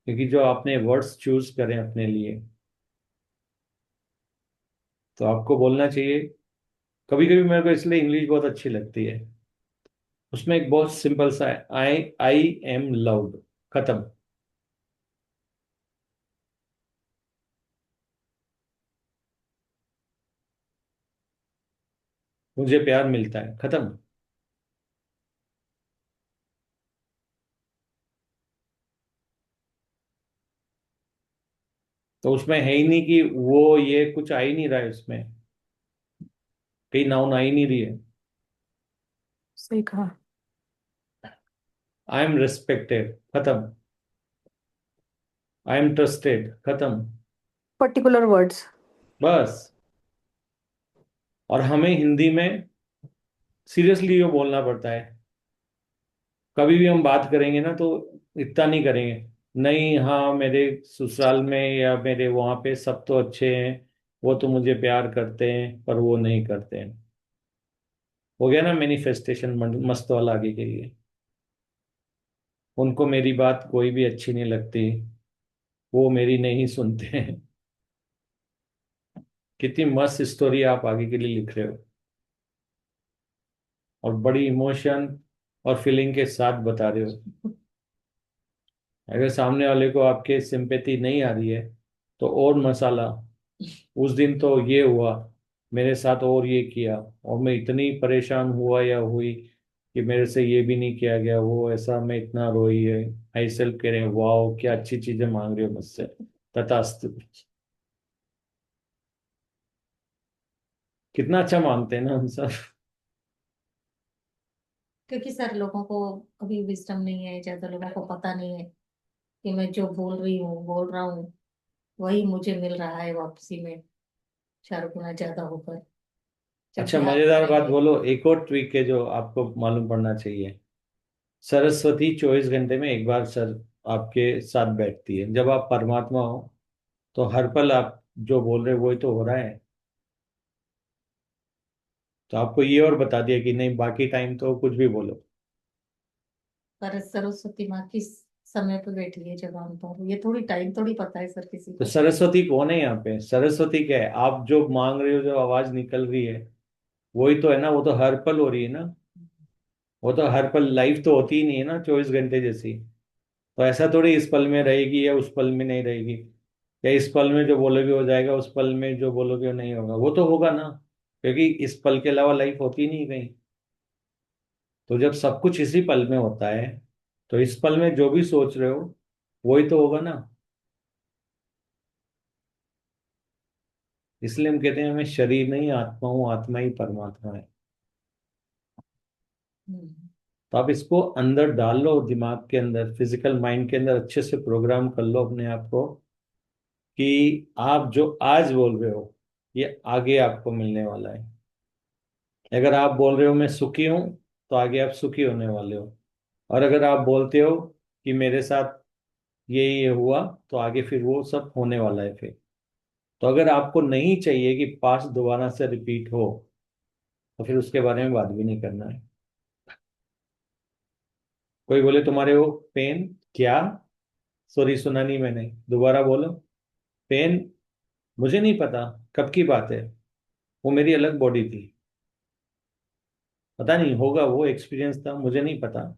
क्योंकि जो आपने वर्ड्स चूज करें अपने लिए, तो आपको बोलना चाहिए। कभी कभी मेरे को इसलिए इंग्लिश बहुत अच्छी लगती है। उसमें एक बहुत सिंपल सा है, आई आई एम लव्ड, खत्म। मुझे प्यार मिलता है, खत्म। तो उसमें है ही नहीं कि वो ये कुछ आ ही नहीं रहा है उसमें, कहीं नाउन आ ही नहीं रही है। सही कहा। आई एम रिस्पेक्टेड, खत्म। आई एम ट्रस्टेड, खत्म। Particular words. बस। और हमें हिंदी में सीरियसली ये बोलना पड़ता है। कभी भी हम बात करेंगे ना तो इतना नहीं करेंगे, नहीं हाँ मेरे ससुराल में या मेरे वहां पे सब तो अच्छे हैं, वो तो मुझे प्यार करते हैं पर वो नहीं करते हैं। हो गया ना मैनिफेस्टेशन मस्त वाला आगे के लिए। उनको मेरी बात कोई भी अच्छी नहीं लगती, वो मेरी नहीं सुनते हैं। कितनी मस्त स्टोरी आप आगे के लिए लिख रहे हो, और बड़ी इमोशन और फीलिंग के साथ बता रहे हो। अगर सामने वाले को आपके सिंपैथी नहीं आ रही है तो और मसाला, उस दिन तो ये हुआ मेरे साथ और ये किया, और मैं इतनी परेशान हुआ या हुई कि मेरे से ये भी नहीं किया गया, वो ऐसा, मैं इतना रोई है। आई सेल्फ कह रहे हैं वाह क्या अच्छी चीजें मांग रहे हो मुझसे, तथास्तु। कितना अच्छा मांगते हैं ना हम सब। क्योंकि सर लोगों को अभी विजडम नहीं है, ज्यादा लोगों को पता नहीं है कि मैं जो बोल रही हूँ बोल रहा हूँ वही मुझे मिल रहा है वापसी में, 4 गुना ज्यादा होकर। अच्छा जबकि आप मजेदार बात करेंगे। बोलो, एक और ट्रिक है जो आपको मालूम पड़ना चाहिए। सरस्वती 24 घंटे में एक बार सर आपके साथ बैठती है। जब आप परमात्मा हो तो हर पल आप जो बोल रहे हो वही तो हो रहा है। तो आपको ये और बता दिया कि नहीं बाकी टाइम तो कुछ भी बोलो। पर सरस्वती माँ किस समय पे बैठी है जबान पर, ये थोड़ी टाइम थोड़ी पता है सर किसी तो को। सरस्वती कौन है यहाँ पे? सरस्वती क्या है? आप जो मांग रहे हो, जो आवाज निकल रही है वही तो है ना, वो तो हर पल हो रही है ना। वो तो हर पल, लाइफ तो होती ही नहीं है ना 24 घंटे जैसी। तो ऐसा थोड़ी इस पल में रहेगी या उस पल में नहीं रहेगी, या इस पल में जो बोलोगे हो जाएगा, उस पल में जो बोलोगे वो नहीं होगा। वो तो होगा ना, क्योंकि इस पल के अलावा लाइफ होती ही नहीं कहीं। तो जब सब कुछ इसी पल में होता है तो इस पल में जो भी सोच रहे हो वही तो होगा ना। इसलिए हम कहते हैं मैं शरीर नहीं आत्मा हूँ, आत्मा ही परमात्मा है। हम्म। तो आप इसको अंदर डाल लो, दिमाग के अंदर, फिजिकल माइंड के अंदर अच्छे से प्रोग्राम कर लो अपने आप को कि आप जो आज बोल रहे हो ये आगे आपको मिलने वाला है। अगर आप बोल रहे हो मैं सुखी हूं तो आगे आप सुखी होने वाले हो। और अगर आप बोलते हो कि मेरे साथ ये हुआ तो आगे फिर वो सब होने वाला है फिर। तो अगर आपको नहीं चाहिए कि पास्ट दोबारा से रिपीट हो तो फिर उसके बारे में बात भी नहीं करना है। कोई बोले तुम्हारे वो पेन क्या, सॉरी सुना नहीं मैंने, दोबारा बोलो। पेन, मुझे नहीं पता कब की बात है, वो मेरी अलग बॉडी थी, पता नहीं होगा वो एक्सपीरियंस था, मुझे नहीं पता।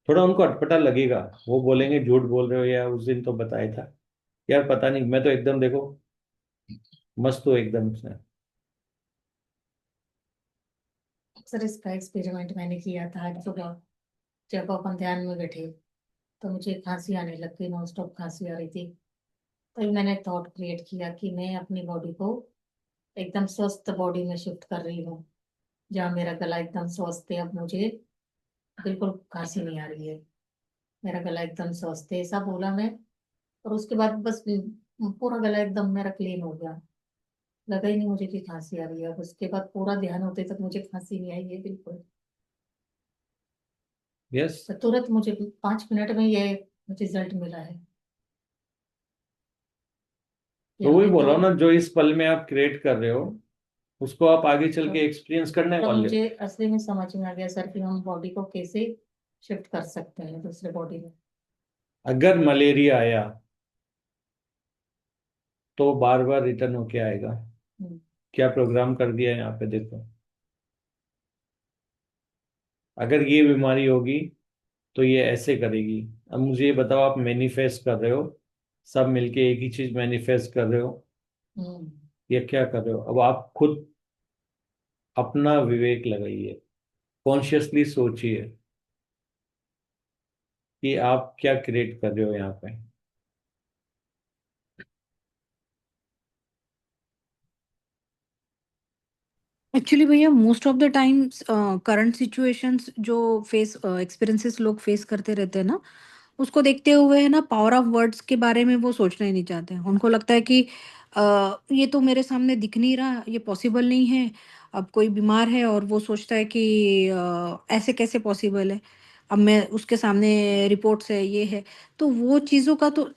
थोड़ा उनको अटपटा लगेगा, वो बोलेंगे झूठ बोल रहे हो या उस दिन तो बताया था। यार पता नहीं, मैं तो एकदम देखो मस्त हूँ एकदम से। सर इसका एक्सपेरिमेंट मैंने किया था आज सुबह। जब अपन ध्यान में बैठे तो मुझे खांसी आने लग गई, नॉन स्टॉप खांसी आ रही थी। तभी मैंने थॉट क्रिएट किया कि मैं अपनी बॉडी को एकदम स्वस्थ बॉडी में शिफ्ट कर रही हूँ, जहाँ मेरा गला एकदम स्वस्थ है। अब मुझे बिल्कुल खांसी नहीं आ रही है, मेरा गला एकदम स्वस्थ है, ऐसा बोला मैं। और उसके बाद बस पूरा गला एकदम मेरा क्लीन हो गया। लगा ही नहीं मुझे कि खांसी आ रही है। अब उसके बाद पूरा ध्यान होते तक मुझे खांसी नहीं आई है बिल्कुल। यस। तो तुरंत मुझे 5 मिनट में ये रिजल्ट मिला है कि तो वही हमने बोल दो। रहा हूँ ना, जो इस पल में आप क्रिएट कर रहे हो उसको आप आगे चल तो, के एक्सपीरियंस करने तो वाले हो। मुझे असली में समझ में आ गया सर कि हम बॉडी को कैसे शिफ्ट कर सकते हैं दूसरे बॉडी में। अगर मलेरिया आया तो बार बार रिटर्न होके आएगा। हम्म। क्या प्रोग्राम कर दिया है यहाँ पे देखो। अगर ये बीमारी होगी तो ये ऐसे करेगी। अब मुझे ये बताओ, आप मैनिफेस्ट कर रहे हो, सब मिलके एक ही चीज मैनिफेस्ट कर रहे हो, हम्म। या क्या कर रहे हो? अब आप खुद अपना विवेक लगाइए, कॉन्शियसली सोचिए कि आप क्या क्रिएट कर रहे हो यहाँ पे। एक्चुअली भैया most of the times current situations जो फेस एक्सपीरियंसेस लोग फेस करते रहते हैं ना, उसको देखते हुए है ना, पावर ऑफ वर्ड्स के बारे में वो सोचना ही नहीं चाहते हैं। उनको लगता है कि ये तो मेरे सामने दिख नहीं रहा, ये पॉसिबल नहीं है। अब कोई बीमार है और वो सोचता है कि ऐसे कैसे पॉसिबल है, अब मैं उसके सामने रिपोर्ट्स है, ये है। तो वो चीज़ों का तो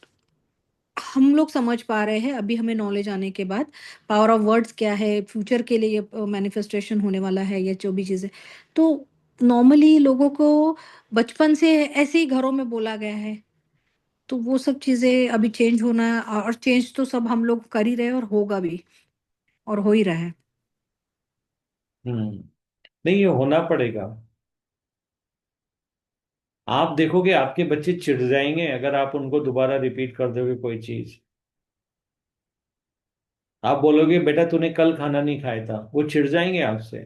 हम लोग समझ पा रहे हैं अभी, हमें नॉलेज आने के बाद पावर ऑफ वर्ड्स क्या है, फ्यूचर के लिए ये मैनिफेस्टेशन होने वाला है, ये जो भी चीज़ें। तो नॉर्मली लोगों को बचपन से ऐसे ही घरों में बोला गया है, तो वो सब चीज़ें अभी चेंज होना, और चेंज तो सब हम लोग कर ही रहे हैं और होगा भी, और हो ही रहा है। हम्म। नहीं, ये होना पड़ेगा। आप देखोगे आपके बच्चे चिढ़ जाएंगे अगर आप उनको दोबारा रिपीट कर दोगे कोई चीज। आप बोलोगे बेटा तूने कल खाना नहीं खाया था, वो चिढ़ जाएंगे आपसे,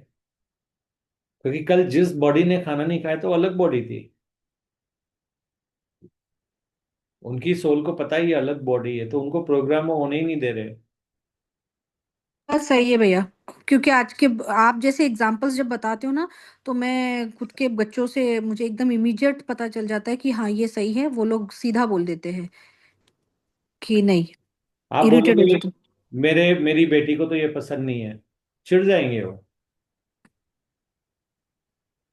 क्योंकि कल जिस बॉडी ने खाना नहीं खाया था वो अलग बॉडी थी। उनकी सोल को पता ही है अलग बॉडी है, तो उनको प्रोग्राम में होने ही नहीं दे रहे। बस सही है भैया। क्योंकि आज के आप जैसे एग्जांपल्स जब बताते हो ना, तो मैं खुद के बच्चों से मुझे एकदम इमीडिएट पता चल जाता है कि हाँ ये सही है, वो लोग सीधा बोल देते हैं कि नहीं, आप इरिटेट बोलोगे हो जाते। मेरी बेटी को तो ये पसंद नहीं है, चिढ़ जाएंगे वो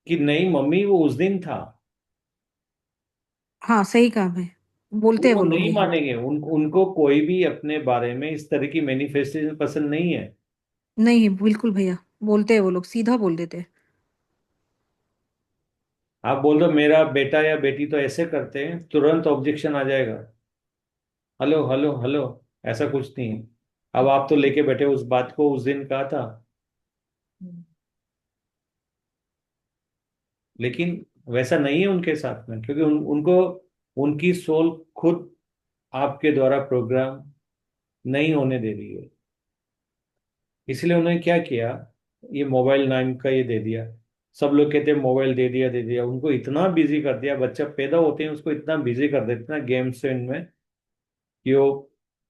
कि नहीं मम्मी वो उस दिन था। हाँ सही काम है, बोलते हैं वो वो लोग नहीं ये। मानेंगे, उनको कोई भी अपने बारे में इस तरह की मैनिफेस्टेशन पसंद नहीं है। नहीं बिल्कुल भैया, बोलते हैं वो लोग, सीधा बोल देते हैं। आप बोल दो मेरा बेटा या बेटी तो ऐसे करते हैं, तुरंत ऑब्जेक्शन आ जाएगा। हेलो हेलो हेलो, ऐसा कुछ नहीं है। अब आप तो लेके बैठे उस बात को, उस दिन कहा था, हम्म। लेकिन वैसा नहीं है उनके साथ में, क्योंकि उनको उनकी सोल खुद आपके द्वारा प्रोग्राम नहीं होने दे रही है। इसलिए उन्होंने क्या किया, ये मोबाइल नाम का ये दे दिया। सब लोग कहते हैं मोबाइल दे दिया दे दिया, उनको इतना बिजी कर दिया, बच्चा पैदा होते हैं उसको इतना बिजी कर देते हैं ना गेम्स से इनमें, कि वो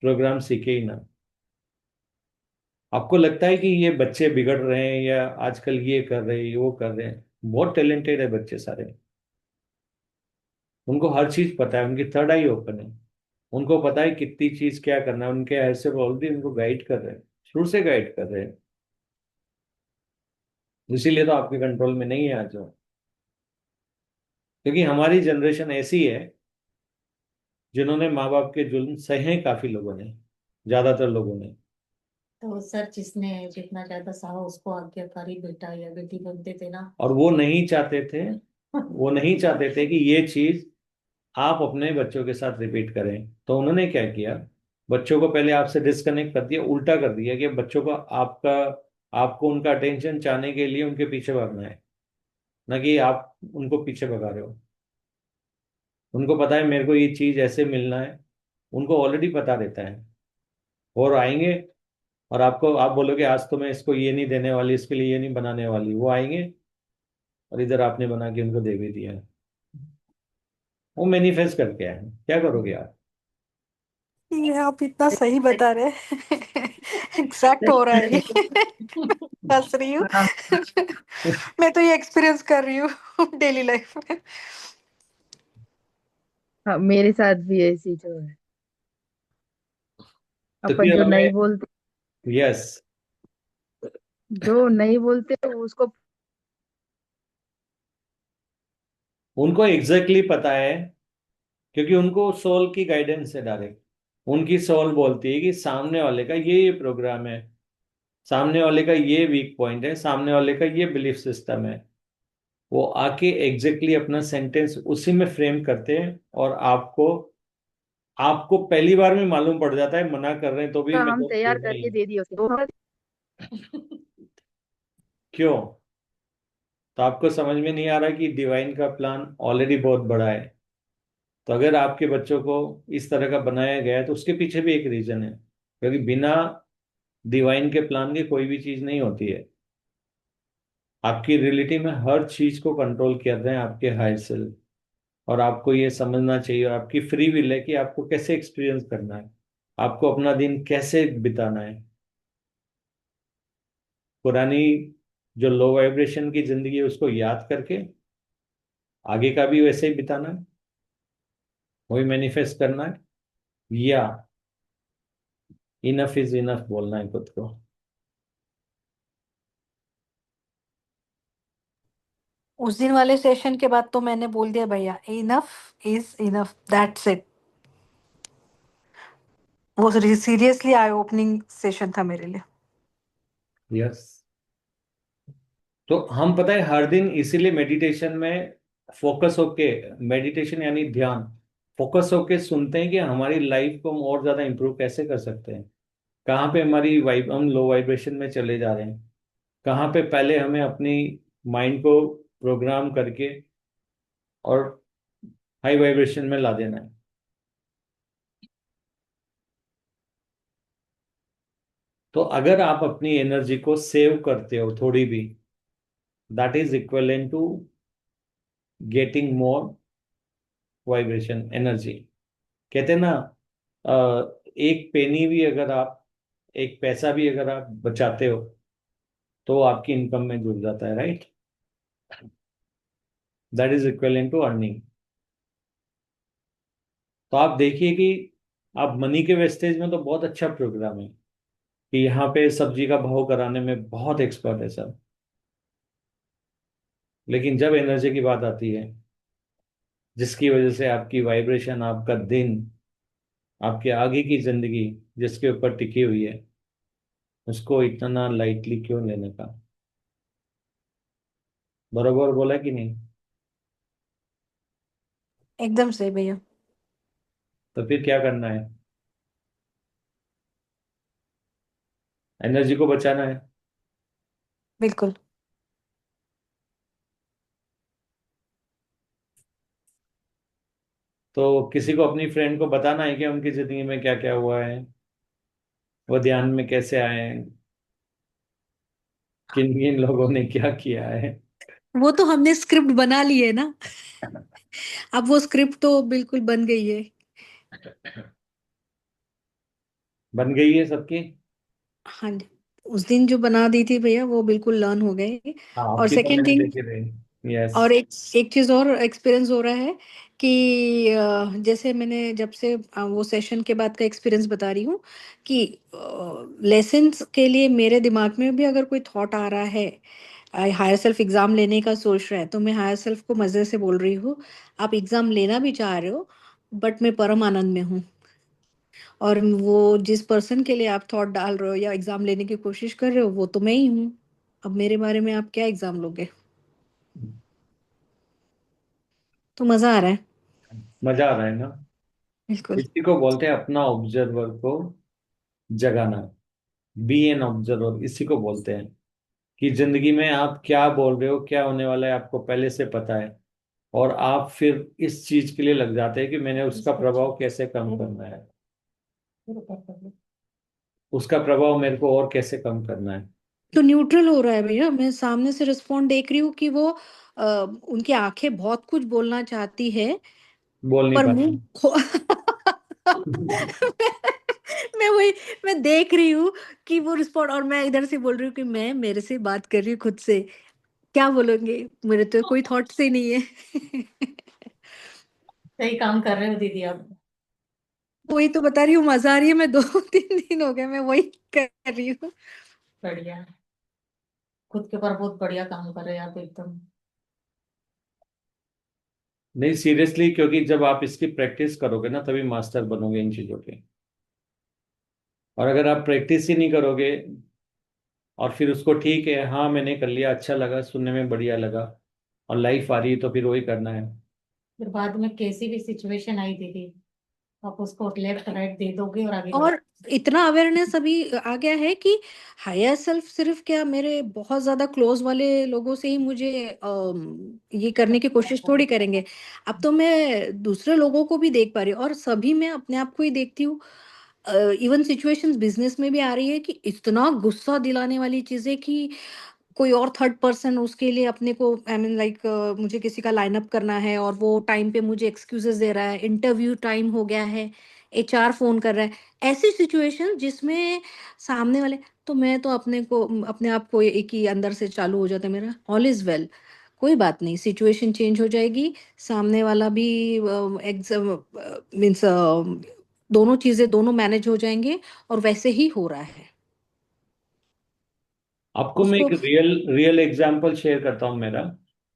प्रोग्राम सीखे ही ना। आपको लगता है कि ये बच्चे बिगड़ रहे हैं या आजकल ये कर रहे हैं वो कर रहे हैं? बहुत टैलेंटेड है बच्चे सारे। उनको हर चीज पता है, उनकी थर्ड आई ओपन है। उनको पता है कितनी चीज क्या करना है, उनके ऐसे ऑलरेडी उनको गाइड कर रहे हैं, शुरू से गाइड कर रहे हैं। इसीलिए तो आपके कंट्रोल में नहीं है आज वो। क्योंकि हमारी जनरेशन ऐसी है जिन्होंने माँ बाप के जुल्म सहे, काफी लोगों ने, ज्यादातर लोगों ने। तो सर जिसने जितना ज्यादा सहा उसको आज्ञाकारी बेटा या बेटी बनते थे ना। और वो नहीं चाहते थे, वो नहीं चाहते थे कि ये चीज आप अपने बच्चों के साथ रिपीट करें। तो उन्होंने क्या किया, बच्चों को पहले आपसे डिस्कनेक्ट कर दिया, उल्टा कर दिया कि बच्चों को आपको उनका अटेंशन चाहने के लिए उनके पीछे भागना है, ना कि आप उनको पीछे भगा रहे हो। उनको पता है मेरे को ये चीज ऐसे मिलना है, उनको ऑलरेडी पता रहता है। और आएंगे, और आपको आप बोलोगे आज तो मैं इसको ये नहीं देने वाली, इसके लिए ये नहीं बनाने वाली, वो आएंगे और इधर आपने बना के उनको दे भी दिया है। वो मैनिफेस्ट करके आए हैं, क्या करोगे आप? ये आप इतना सही बता रहे हैं। एग्जैक्ट हो रहा है ये। हंस रही हूँ। हाँ। मैं तो ये एक्सपीरियंस कर रही हूँ डेली लाइफ में। हाँ, मेरे साथ भी ऐसी जो है, तो अपन फिर जो हमें, नहीं बोलते, यस, जो नहीं बोलते उसको। उनको एग्जैक्टली पता है, क्योंकि उनको सोल की गाइडेंस है डायरेक्ट। उनकी सोल बोलती है कि सामने वाले का ये प्रोग्राम है, सामने वाले का ये वीक पॉइंट है, सामने वाले का ये बिलीफ सिस्टम है। वो आके एग्जैक्टली अपना सेंटेंस उसी में फ्रेम करते हैं, और आपको आपको पहली बार में मालूम पड़ जाता है, मना कर रहे हैं तो भी का मैं हम तो तैयार दूंगा करके ही। दे दिए उसको। क्यों? तो आपको समझ में नहीं आ रहा कि डिवाइन का प्लान ऑलरेडी बहुत बड़ा है। तो अगर आपके बच्चों को इस तरह का बनाया गया है तो उसके पीछे भी एक रीजन है, क्योंकि बिना डिवाइन के प्लान की कोई भी चीज नहीं होती है। आपकी रियलिटी में हर चीज को कंट्रोल कर रहे हैं आपके हायर सेल्फ। और आपको ये समझना चाहिए, और आपकी फ्री विल है कि आपको कैसे एक्सपीरियंस करना है, आपको अपना दिन कैसे बिताना है। पुरानी जो लो वाइब्रेशन की जिंदगी है उसको याद करके आगे का भी वैसे ही बिताना है, वही मैनिफेस्ट करना है, या इनफ इज इनफ बोलना है खुद को। उस दिन वाले सेशन के बाद तो मैंने बोल दिया भैया, enough is enough, that's it. वो सीरियसली आई ओपनिंग सेशन था मेरे लिए। यस। तो हम पता है हर दिन इसीलिए मेडिटेशन में फोकस होके, मेडिटेशन यानी ध्यान, फोकस होके सुनते हैं कि हमारी लाइफ को हम और ज्यादा इंप्रूव कैसे कर सकते हैं, कहाँ पे हमारी वाइब, हम लो वाइब्रेशन में चले जा रहे हैं, कहाँ पे पहले हमें अपनी माइंड को प्रोग्राम करके और हाई वाइब्रेशन में ला देना है। तो अगर आप अपनी एनर्जी को सेव करते हो थोड़ी भी, that is equivalent to getting more vibration energy. कहते हैं ना, एक पेनी भी अगर आप, एक पैसा भी अगर आप बचाते हो तो आपकी इनकम में जुड़ जाता है, right? That is equivalent to earning. तो आप देखिए कि आप मनी के वेस्टेज में तो बहुत अच्छा प्रोग्राम है कि यहाँ पे सब्जी का भाव कराने में बहुत एक्सपर्ट है सब, लेकिन जब एनर्जी की बात आती है, जिसकी वजह से आपकी वाइब्रेशन, आपका दिन, आपके आगे की जिंदगी जिसके ऊपर टिकी हुई है, उसको इतना लाइटली क्यों लेने का? बरोबर बोला कि नहीं? एकदम सही भैया। तो फिर क्या करना है? एनर्जी को बचाना है। बिल्कुल। तो किसी को, अपनी फ्रेंड को बताना है कि उनकी जिंदगी में क्या क्या हुआ है, वो ध्यान में कैसे आए हैं, किन किन लोगों ने क्या किया है। वो तो हमने स्क्रिप्ट बना ली है ना। अब वो स्क्रिप्ट तो बिल्कुल बन गई है। बन गई है सबकी। हाँ जी। उस दिन जो बना दी थी भैया वो बिल्कुल लर्न हो गए। हाँ, और आपकी तो सेकंड मैंने थिंग, देखी रही। यस। और एक एक चीज और एक्सपीरियंस हो रहा है कि जैसे मैंने जब से वो सेशन के बाद का एक्सपीरियंस बता रही हूँ कि लेसन्स के लिए मेरे दिमाग में भी अगर कोई थॉट आ रहा है, हायर सेल्फ एग्जाम लेने का सोच रहा है, तो मैं हायर सेल्फ को मजे से बोल रही हूँ, आप एग्जाम लेना भी चाह रहे हो बट मैं परम आनंद में हूँ। और वो जिस पर्सन के लिए आप थॉट डाल रहे हो या एग्जाम लेने की कोशिश कर रहे हो वो तो मैं ही हूँ। अब मेरे बारे में आप क्या एग्जाम लोगे? तो मजा आ रहा है। मजा आ रहा है ना? बिल्कुल। इसी को बोलते हैं अपना ऑब्जर्वर को जगाना। बी एन ऑब्जर्वर इसी को बोलते हैं कि जिंदगी में आप क्या बोल रहे हो, क्या होने वाला है, आपको पहले से पता है। और आप फिर इस चीज के लिए लग जाते हैं कि मैंने उसका प्रभाव कैसे कम करना है, उसका प्रभाव मेरे को और कैसे कम करना है। तो न्यूट्रल हो रहा है भैया, मैं सामने से रिस्पॉन्ड देख रही हूँ कि वो उनकी आंखें बहुत कुछ बोलना चाहती है बोल नहीं पर पाते। मुंह मैं वही, मैं देख रही हूँ कि वो रिस्पॉन्ड, और मैं इधर से बोल रही हूँ कि मैं मेरे से बात कर रही हूँ खुद से, क्या बोलोगे? मेरे तो कोई थॉट से नहीं है। सही काम कर रहे हो दीदी आप। वही तो बता रही हूँ, मजा आ रही है। मैं 2-3 दिन हो गए मैं वही कर रही हूँ। बढ़िया। खुद के ऊपर बहुत बढ़िया काम कर रहे हैं आप एकदम। नहीं, सीरियसली, क्योंकि जब आप इसकी प्रैक्टिस करोगे ना तभी मास्टर बनोगे इन चीजों के। और अगर आप प्रैक्टिस ही नहीं करोगे और फिर उसको, ठीक है हाँ मैंने कर लिया, अच्छा लगा, सुनने में बढ़िया लगा, और लाइफ आ रही है तो फिर वही करना है। फिर बाद में कैसी भी सिचुएशन आई दीदी, आप उसको लेफ्ट राइट दे दोगे और आगे बढ़। और इतना अवेयरनेस अभी आ गया है कि हायर सेल्फ सिर्फ क्या, मेरे बहुत ज्यादा क्लोज वाले लोगों से ही मुझे ये करने की कोशिश थोड़ी करेंगे। अब तो मैं दूसरे लोगों को भी देख पा रही हूँ और सभी में अपने आप को ही देखती हूँ। इवन सिचुएशंस बिजनेस में भी आ रही है कि इतना गुस्सा दिलाने वाली चीजें कि कोई और थर्ड पर्सन उसके लिए अपने को आई मीन लाइक मुझे किसी का लाइन अप करना है और वो टाइम पे मुझे एक्सक्यूजेस दे रहा है, इंटरव्यू टाइम हो गया है, एचआर फोन कर रहा है, ऐसी सिचुएशन जिसमें सामने वाले, तो मैं तो अपने आप को एक ही अंदर से चालू हो जाता है मेरा, ऑल इज वेल, कोई बात नहीं, सिचुएशन चेंज हो जाएगी, सामने वाला भी मीन्स दोनों चीजें दोनों मैनेज हो जाएंगे, और वैसे ही हो रहा है आपको मैं उसको। एक रियल रियल एग्जांपल शेयर करता हूँ मेरा।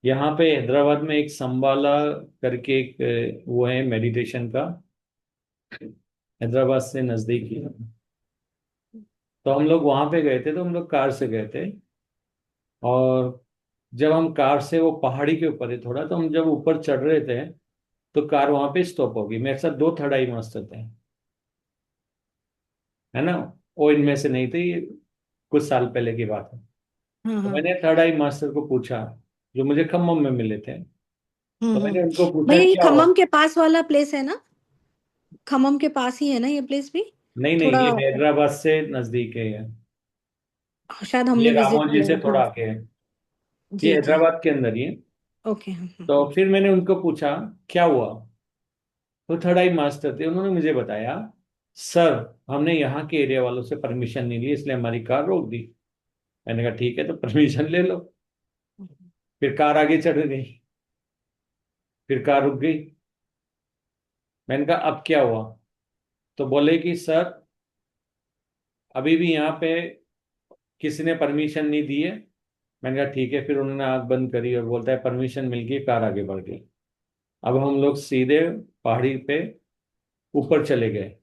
यहाँ पे हैदराबाद में एक संबाला करके एक वो है मेडिटेशन का, हैदराबाद से नजदीक ही। तो हम लोग वहां पे गए थे, तो हम लोग कार से गए थे। और जब हम कार से, वो पहाड़ी के ऊपर है थोड़ा, तो हम जब ऊपर चढ़ रहे थे तो कार वहां पे स्टॉप हो गई। मेरे साथ दो थर्ड आई मास्टर थे, है ना। वो इनमें से नहीं थे, ये कुछ साल पहले की बात है। हाँ तो हाँ। मैंने थर्ड आई मास्टर को पूछा, जो मुझे खम्मम में मिले थे। तो मैंने उनको पूछा भैया ये क्या हुआ। खम्मम के पास वाला प्लेस है ना? खम्मम के पास ही है ना ये प्लेस भी? नहीं नहीं, थोड़ा ये हैदराबाद से नजदीक है ये। शायद ये हमने विजिट रामोजी किया से है, थोड़ा हाँ। आगे है। ये जी जी। हैदराबाद के अंदर ही है। ओके, हाँ हाँ तो हाँ। फिर मैंने उनको पूछा क्या हुआ। तो थर्ड आई मास्टर थे, उन्होंने मुझे बताया, सर हमने यहाँ के एरिया वालों से परमिशन नहीं ली, इसलिए हमारी कार रोक दी। मैंने कहा ठीक है, तो परमिशन ले लो। फिर कार आगे चढ़ गई, फिर कार रुक गई। मैंने कहा अब क्या हुआ। तो बोले कि सर अभी भी यहाँ पे किसी ने परमिशन नहीं दी है। मैंने कहा ठीक है। फिर उन्होंने आंख बंद करी और बोलता है परमिशन मिल गई, कार आगे बढ़ गई। अब हम लोग सीधे पहाड़ी पे ऊपर चले गए।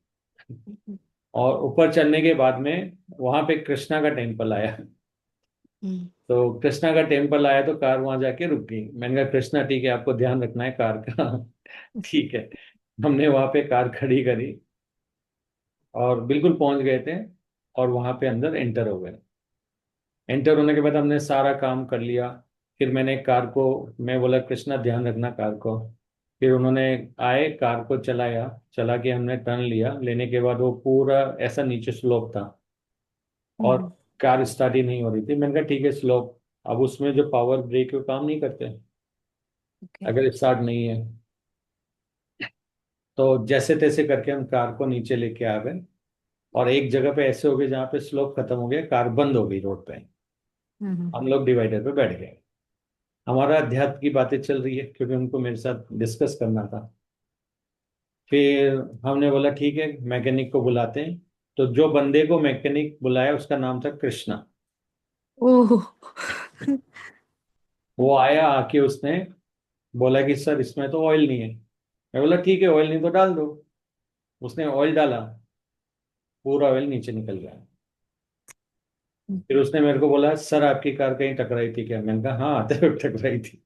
और ऊपर चलने के बाद में वहां पे कृष्णा का टेम्पल आया। हम्म, तो कृष्णा का टेम्पल आया तो कार वहां जाके रुक गई। मैंने कहा कृष्णा ठीक है, आपको ध्यान रखना है कार का। ठीक है। हमने वहां पे कार खड़ी करी और बिल्कुल पहुंच गए थे। और वहां पे अंदर एंटर हो गए। एंटर होने के बाद हमने सारा काम कर लिया। फिर मैंने कार को, मैं बोला कृष्णा ध्यान रखना कार को। फिर उन्होंने आए, कार को चलाया, चला के हमने टर्न लिया। लेने के बाद वो पूरा ऐसा नीचे स्लोप था और हम्म, कार स्टार्ट ही नहीं हो रही थी। मैंने कहा ठीक है स्लोप, अब उसमें जो पावर ब्रेक है वो काम नहीं करते ओके। अगर स्टार्ट नहीं है। तो जैसे तैसे करके हम कार को नीचे लेके आ गए। और एक जगह पे ऐसे हो गए जहाँ पे स्लोप खत्म हो गया, कार बंद हो गई रोड पे। हम लोग डिवाइडर पे बैठ गए। हमारा अध्यात्म की बातें चल रही है, क्योंकि उनको मेरे साथ डिस्कस करना था। फिर हमने बोला ठीक है मैकेनिक को बुलाते हैं। तो जो बंदे को मैकेनिक बुलाया उसका नाम था कृष्णा। ओह। वो आया, आके उसने बोला कि सर इसमें तो ऑयल नहीं है। मैं बोला ठीक है, ऑयल नहीं तो डाल दो। उसने ऑयल डाला, पूरा ऑयल नीचे निकल गया। फिर उसने मेरे को बोला सर आपकी कार कहीं टकराई थी क्या। मैंने कहा हाँ आते वक्त टकराई थी।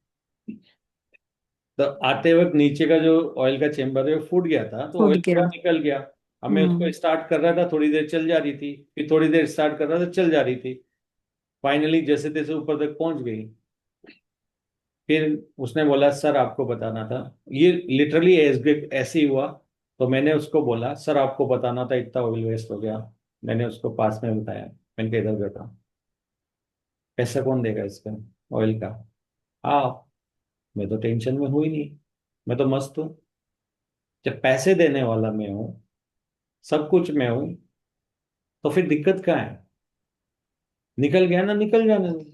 तो आते वक्त नीचे का जो ऑयल का चेम्बर है वो फूट गया था, तो फूट ऑयल पूरा गया। निकल गया। अब मैं उसको हम्म। स्टार्ट कर रहा था, थोड़ी देर चल जा रही थी, फिर थोड़ी देर स्टार्ट कर रहा था, चल जा रही थी। फाइनली जैसे तैसे ऊपर तक पहुंच गई। फिर उसने बोला सर आपको बताना था, ये लिटरली ऐसे ही हुआ। तो मैंने उसको बोला सर आपको बताना था, इतना ऑयल वेस्ट हो गया। मैंने उसको पास में बताया। मैंने कहा इधर बैठा, पैसा कौन देगा इसका, ऑयल का। हाँ, मैं तो टेंशन में हुई नहीं, मैं तो मस्त हूँ। जब पैसे देने वाला मैं हूँ, सब कुछ मैं हूँ, तो फिर दिक्कत कहाँ है। निकल गया ना, निकल जाने दो।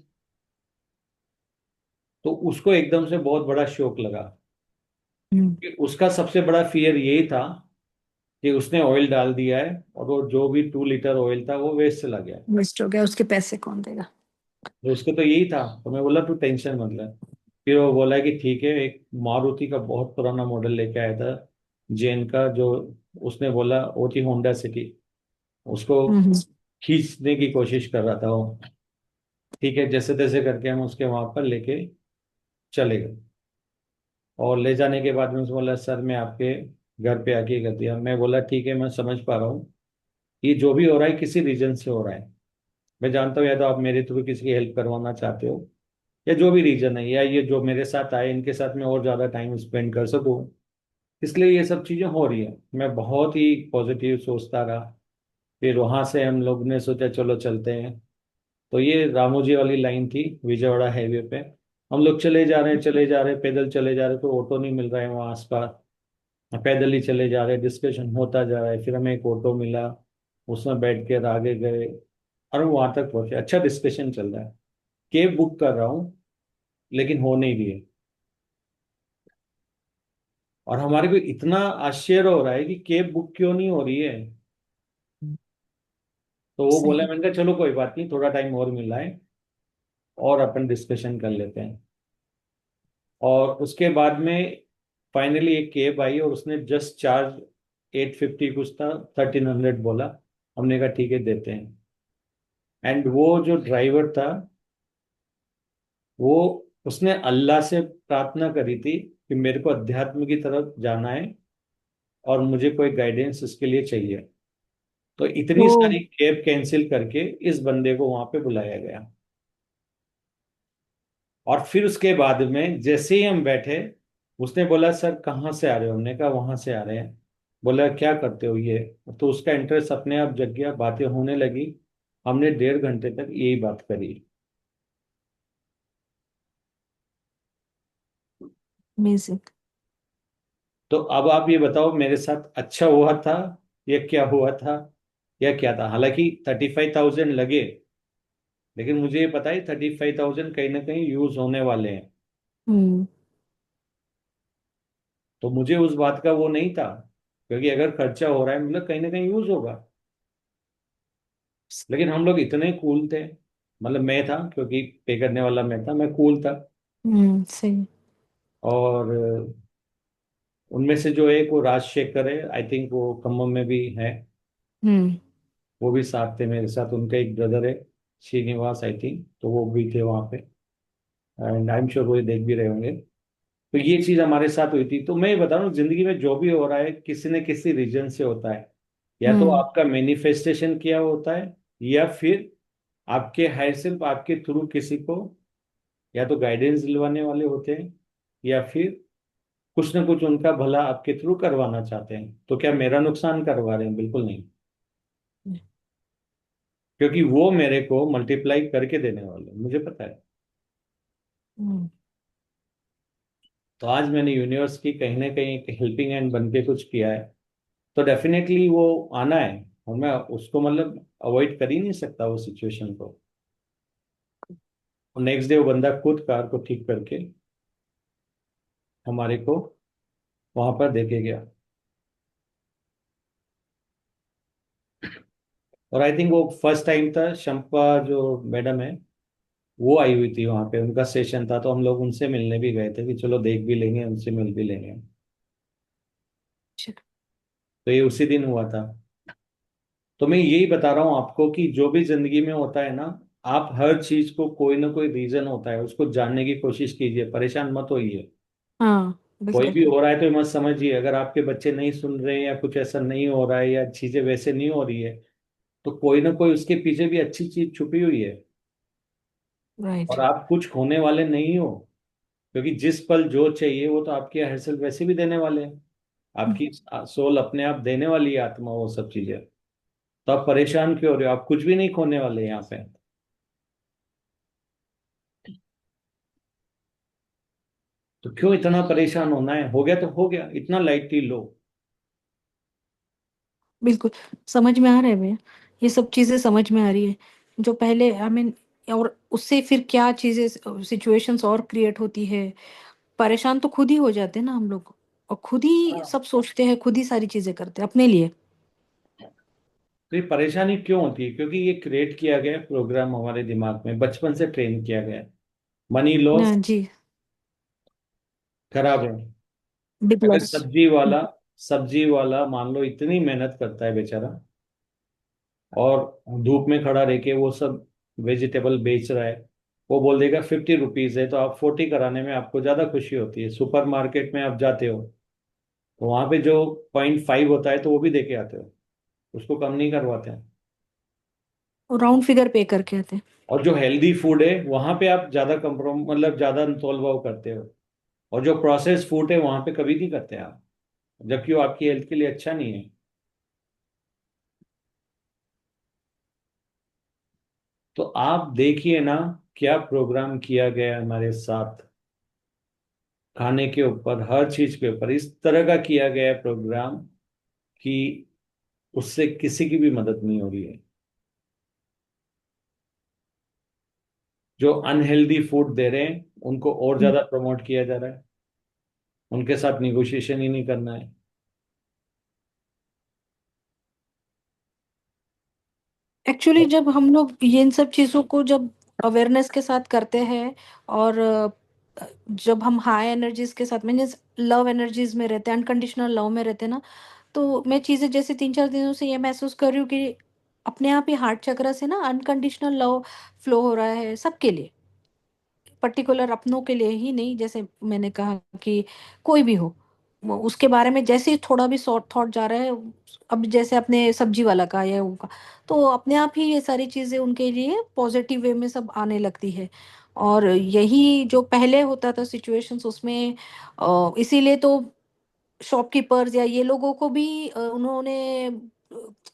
तो उसको एकदम से बहुत बड़ा शौक लगा कि उसका सबसे बड़ा फियर यही था कि उसने ऑयल डाल दिया है और वो जो भी 2 लीटर ऑयल था वो वेस्ट चला गया। वेस्ट हो गया, उसके पैसे कौन देगा? तो उसको तो यही था। तो मैं बोला तू टेंशन मत ले। फिर वो बोला कि ठीक है, एक मारुति का बहुत पुराना मॉडल लेके आया था, जेन का, जो उसने बोला वो थी होंडा सिटी। उसको हम्म। खींचने की कोशिश कर रहा था वो। ठीक है, जैसे तैसे करके हम उसके वहां पर लेके चले गए। और ले जाने के बाद में उसने बोला सर मैं आपके घर पे आके कर दिया। मैं बोला ठीक है, मैं समझ पा रहा हूँ, ये जो भी हो रहा है किसी रीजन से हो रहा है। मैं जानता हूँ या तो आप मेरे थ्रू किसी की हेल्प करवाना चाहते हो, या जो भी रीजन है, या ये जो मेरे साथ आए इनके साथ मैं और ज़्यादा टाइम स्पेंड कर सकूँ, इसलिए ये सब चीज़ें हो रही है। मैं बहुत ही पॉजिटिव सोचता रहा। फिर वहां से हम लोग ने सोचा चलो चलते हैं। तो ये रामोजी वाली लाइन थी विजयवाड़ा हाईवे पे। हम लोग चले जा रहे हैं, चले जा रहे हैं, पैदल चले जा रहे हैं, कोई ऑटो नहीं मिल रहा है वहाँ आसपास। पैदल ही चले जा रहे हैं, डिस्कशन होता जा रहा है, फिर हमें एक ऑटो मिला, उसमें बैठ के आगे गए और वहां तक पहुंचे। अच्छा डिस्कशन चल रहा है, कैब बुक कर रहा हूँ लेकिन हो नहीं रही है। और हमारे को इतना आश्चर्य हो रहा है कि कैब बुक क्यों नहीं हो रही है। तो वो बोला, सही। मैंने कहा चलो कोई बात नहीं, थोड़ा टाइम और मिला है और अपन डिस्कशन कर लेते हैं। और उसके बाद में फाइनली एक कैब आई और उसने जस्ट चार्ज 850 कुछ था, 1300 बोला। हमने कहा ठीक है देते हैं। एंड वो जो ड्राइवर था वो, उसने अल्लाह से प्रार्थना करी थी कि मेरे को अध्यात्म की तरफ जाना है और मुझे कोई गाइडेंस इसके लिए चाहिए। तो इतनी वो सारी कैब कैंसिल करके इस बंदे को वहां पे बुलाया गया। और फिर उसके बाद में जैसे ही हम बैठे, उसने बोला सर कहाँ से आ रहे हो, हमने कहा वहां से आ रहे हैं। बोला क्या करते हो ये। तो उसका इंटरेस्ट अपने आप जग गया, बातें होने लगी। हमने 1.5 घंटे तक यही बात करी। अमेजिंग। तो अब आप ये बताओ मेरे साथ अच्छा हुआ था या क्या हुआ था, या क्या था। हालांकि 35,000 लगे, लेकिन मुझे ये पता है 35,000 कहीं ना कहीं यूज होने वाले हैं। हम्म। तो मुझे उस बात का वो नहीं था, क्योंकि अगर खर्चा हो रहा है मतलब कहीं ना कहीं यूज होगा। लेकिन हम लोग इतने कूल थे, मतलब मैं था क्योंकि पे करने वाला मैं था, मैं कूल था। सही। और उनमें से जो एक वो राजशेखर है, आई थिंक वो खम्मम में भी है, हम्म। वो भी साथ थे मेरे साथ। उनका एक ब्रदर है श्रीनिवास आई थिंक, तो वो भी थे वहाँ पे। एंड आई एम श्योर वो ये देख भी रहे होंगे। तो ये चीज हमारे साथ हुई थी। तो मैं ये बता रहा हूँ जिंदगी में जो भी हो रहा है किसी न किसी रीजन से होता है। या तो हम्म। आपका मैनिफेस्टेशन किया होता है, या फिर आपके हायर सेल्फ आपके थ्रू किसी को या तो गाइडेंस दिलवाने वाले होते हैं, या फिर कुछ ना कुछ उनका भला आपके थ्रू करवाना चाहते हैं। तो क्या मेरा नुकसान करवा रहे हैं? बिल्कुल नहीं, क्योंकि वो मेरे को मल्टीप्लाई करके देने वाले हैं, मुझे पता है। हम्म। तो आज मैंने यूनिवर्स की कहीं ना कहीं एक हेल्पिंग हैंड बन के कुछ किया है, तो डेफिनेटली वो आना है। और मैं उसको मतलब अवॉइड कर ही नहीं सकता वो सिचुएशन को। नेक्स्ट डे वो बंदा खुद कार को ठीक करके हमारे को वहां पर देके गया। और आई थिंक वो फर्स्ट टाइम था, शंपा जो मैडम है वो आई हुई थी वहां पे, उनका सेशन था, तो हम लोग उनसे मिलने भी गए थे कि चलो देख भी लेंगे, उनसे मिल भी लेंगे। अच्छा। तो ये उसी दिन हुआ था। तो मैं यही बता रहा हूँ आपको कि जो भी जिंदगी में होता है ना, आप हर चीज को कोई ना कोई रीजन होता है उसको जानने की कोशिश कीजिए, परेशान मत होइए। हाँ, कोई बिल्कुल। भी हो रहा है तो मत समझिए, अगर आपके बच्चे नहीं सुन रहे हैं या कुछ ऐसा नहीं हो रहा है या चीजें वैसे नहीं हो रही है, तो कोई ना कोई उसके पीछे भी अच्छी चीज छुपी हुई है। राइट। और आप कुछ खोने वाले नहीं हो, क्योंकि जिस पल जो चाहिए वो तो आपके हर्षल वैसे भी देने वाले हैं। आपकी सोल अपने आप देने वाली है, आत्मा, वो सब चीजें। तो आप परेशान क्यों हो रहे हो? आप कुछ भी नहीं खोने वाले यहाँ पे। तो क्यों इतना परेशान होना है? हो गया तो हो गया, इतना लाइटली लो। बिल्कुल। समझ में आ रहा है भैया। ये सब चीजें समझ में आ रही है। जो पहले आई मीन, और उससे फिर क्या चीजें सिचुएशंस और क्रिएट होती है। परेशान तो खुद ही हो जाते हैं ना हम लोग। और खुद ही हाँ। सब सोचते हैं, खुद ही सारी चीजें करते हैं अपने लिए। तो ये परेशानी क्यों होती है? क्योंकि ये क्रिएट किया गया प्रोग्राम हमारे दिमाग में, बचपन से ट्रेन किया गया है। मनी लॉस जी। खराब है। बिग अगर लॉस। सब्जी वाला मान लो इतनी मेहनत करता है बेचारा, और धूप में खड़ा रह के वो सब वेजिटेबल बेच रहा है, वो बोल देगा 50 रुपीज है, तो आप 40 कराने में आपको ज्यादा खुशी होती है। सुपर मार्केट में आप जाते हो तो वहां पे जो 0.5 होता है तो वो भी दे के आते हो, उसको कम नहीं करवाते हैं। और राउंड फिगर पे करके आते हैं। और जो हेल्दी फूड है वहां पे आप ज्यादा कंप्रोम मतलब ज्यादा तोल भाव करते हो। और जो प्रोसेस फूड है वहां पे कभी नहीं करते आप, जबकि वो आपकी हेल्थ के लिए अच्छा नहीं है। तो आप देखिए ना, क्या प्रोग्राम किया गया है हमारे साथ, खाने के ऊपर, हर चीज के ऊपर इस तरह का किया गया है प्रोग्राम कि उससे किसी की भी मदद नहीं हो रही है। जो अनहेल्दी फूड दे रहे हैं उनको और ज्यादा प्रमोट किया जा रहा है, उनके साथ निगोशिएशन ही नहीं करना है। एक्चुअली जब हम लोग ये इन सब चीज़ों को जब अवेयरनेस के साथ करते हैं, और जब हम हाई एनर्जीज के साथ, मीन्स लव एनर्जीज में रहते हैं, अनकंडीशनल लव में रहते हैं ना, तो मैं चीज़ें जैसे 3-4 दिनों से ये महसूस कर रही हूँ कि अपने आप ही हार्ट चक्र से ना अनकंडीशनल लव फ्लो हो रहा है सबके लिए, पर्टिकुलर अपनों के लिए ही नहीं। जैसे मैंने कहा कि कोई भी हो, वो उसके बारे में जैसे ही थोड़ा भी शॉर्ट थॉट जा रहा है, अब जैसे अपने सब्जी वाला का या उनका, तो अपने आप ही ये सारी चीजें उनके लिए पॉजिटिव वे में सब आने लगती है। और यही जो पहले होता था सिचुएशंस उसमें, इसीलिए तो शॉपकीपर्स या ये लोगों को भी उन्होंने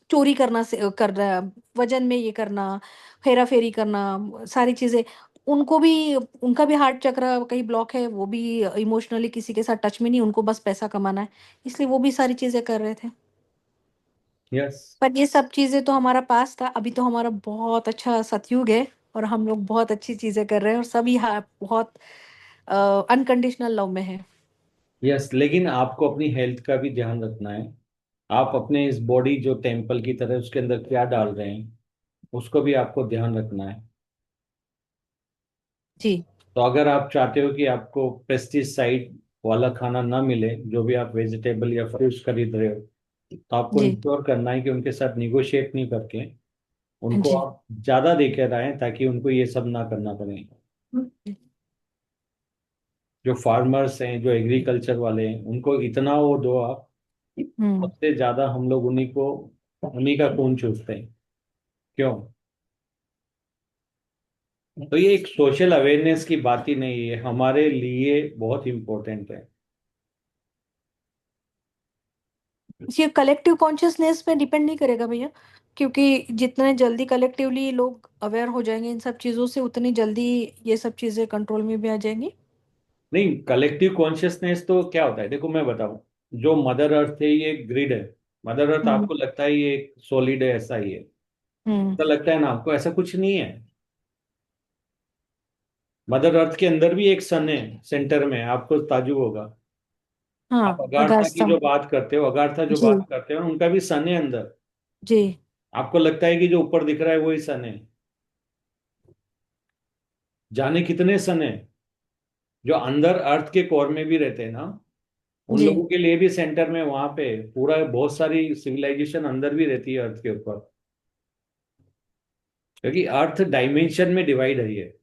चोरी करना से कर रहा, वजन में ये करना, हेरा फेरी करना, सारी चीजें, उनको भी, उनका भी हार्ट चक्र कहीं ब्लॉक है, वो भी इमोशनली किसी के साथ टच में नहीं, उनको बस पैसा कमाना है, इसलिए वो भी सारी चीजें कर रहे थे। यस। पर ये सब चीजें तो हमारा पास था, अभी तो हमारा बहुत अच्छा सतयुग है, और हम लोग बहुत अच्छी चीजें कर रहे हैं, और सभी बहुत अनकंडीशनल लव में है। यस, लेकिन आपको अपनी हेल्थ का भी ध्यान रखना है। आप अपने इस बॉडी जो टेम्पल की तरह उसके अंदर क्या डाल रहे हैं, उसको भी आपको ध्यान रखना है। जी। तो अगर आप चाहते हो कि आपको पेस्टिसाइड वाला खाना ना मिले, जो भी आप वेजिटेबल या फ्रूट्स खरीद रहे हो, तो आपको जी। इंश्योर करना है कि उनके साथ निगोशिएट नहीं करके उनको जी। आप ज्यादा देकर आए, ताकि उनको ये सब ना करना पड़े। जो फार्मर्स हैं, जो एग्रीकल्चर वाले हैं, उनको इतना वो दो आप, हम्म। सबसे ज्यादा हम लोग उन्हीं का खून चूसते हैं। क्यों? तो ये एक सोशल अवेयरनेस की बात ही नहीं है, हमारे लिए बहुत इंपॉर्टेंट है। ये कलेक्टिव कॉन्शियसनेस पे डिपेंड नहीं करेगा भैया, क्योंकि जितने जल्दी कलेक्टिवली लोग अवेयर हो जाएंगे इन सब चीजों से, उतनी जल्दी ये सब चीजें कंट्रोल में भी आ जाएंगी। नहीं, कलेक्टिव कॉन्शियसनेस तो क्या होता है, देखो मैं बताऊं। जो मदर अर्थ है ये ग्रिड है। मदर अर्थ हम्म। आपको लगता है ये एक सॉलिड है, ऐसा ही है, हम्म। ऐसा लगता है ना आपको? ऐसा कुछ नहीं है। मदर अर्थ के अंदर भी एक सन है सेंटर में, आपको ताजुब होगा। हाँ। आप अगाथा की अगास्ता। जो बात करते हो, अगाथा जो जी। बात करते हो, उनका भी सन है अंदर। जी। आपको लगता है कि जो ऊपर दिख रहा है वही सन है। जाने कितने सन है जो अंदर अर्थ के कोर में भी रहते हैं ना। उन जी। लोगों के लिए भी सेंटर में वहां पे पूरा बहुत सारी सिविलाइजेशन अंदर भी रहती है अर्थ के ऊपर। क्योंकि अर्थ डायमेंशन में डिवाइड है ये।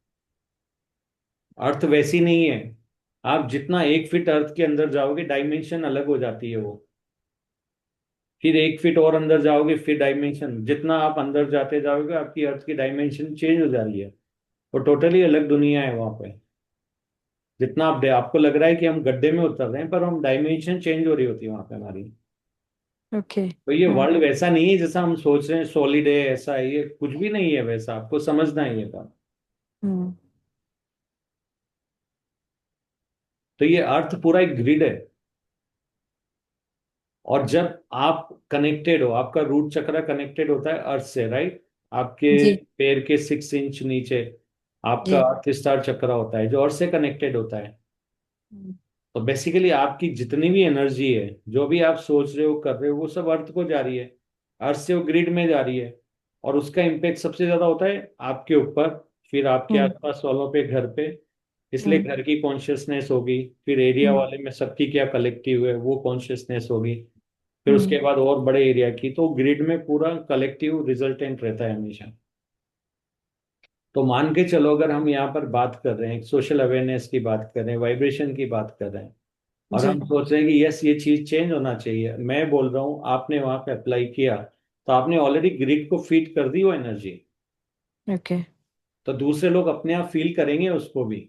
अर्थ वैसी नहीं है। आप जितना 1 फीट अर्थ के अंदर जाओगे, डायमेंशन अलग हो जाती है वो। फिर 1 फीट और अंदर जाओगे, फिर डायमेंशन, जितना आप अंदर जाते जाओगे आपकी अर्थ की डायमेंशन चेंज हो जा रही है। वो टोटली अलग दुनिया है वहां पे। जितना आपको लग रहा है कि हम गड्ढे में उतर रहे हैं, पर हम डायमेंशन चेंज हो रही होती है वहां पे हमारी। ओके। तो ये हम्म। वर्ल्ड वैसा नहीं है जैसा हम सोच रहे हैं, सॉलिड है ऐसा है, ये कुछ भी नहीं है वैसा, आपको समझना है ये बात। हम्म। तो ये अर्थ पूरा एक ग्रिड है। और जब आप कनेक्टेड हो, आपका रूट चक्र कनेक्टेड होता है अर्थ से, राइट? आपके जी। पैर के 6 इंच नीचे आपका जी। अर्थ स्टार चक्र होता है, जो अर्थ से कनेक्टेड होता है। हम्म। तो बेसिकली आपकी जितनी भी एनर्जी है, जो भी आप सोच रहे हो कर रहे हो, वो सब अर्थ को जा रही है। अर्थ से वो ग्रिड में जा रही है। और उसका इम्पेक्ट सबसे ज्यादा होता है आपके ऊपर, फिर आपके हम्म। आसपास वालों पे, घर पे। इसलिए हम्म। घर की कॉन्शियसनेस होगी, फिर एरिया हम्म। वाले में सबकी क्या कलेक्टिव है वो कॉन्शियसनेस होगी, फिर हम्म। उसके बाद और बड़े एरिया की। तो ग्रिड में पूरा कलेक्टिव रिजल्टेंट रहता है हमेशा। तो मान के चलो, अगर हम यहाँ पर बात कर रहे हैं, सोशल अवेयरनेस की बात कर रहे हैं, वाइब्रेशन की बात कर रहे हैं, और जी। हम सोच रहे हैं कि यस ये चीज चेंज होना चाहिए, मैं बोल रहा हूँ आपने वहां पे अप्लाई किया, तो आपने ऑलरेडी ग्रिड को फीड कर दी वो एनर्जी। ओके। तो दूसरे लोग अपने आप फील करेंगे उसको भी।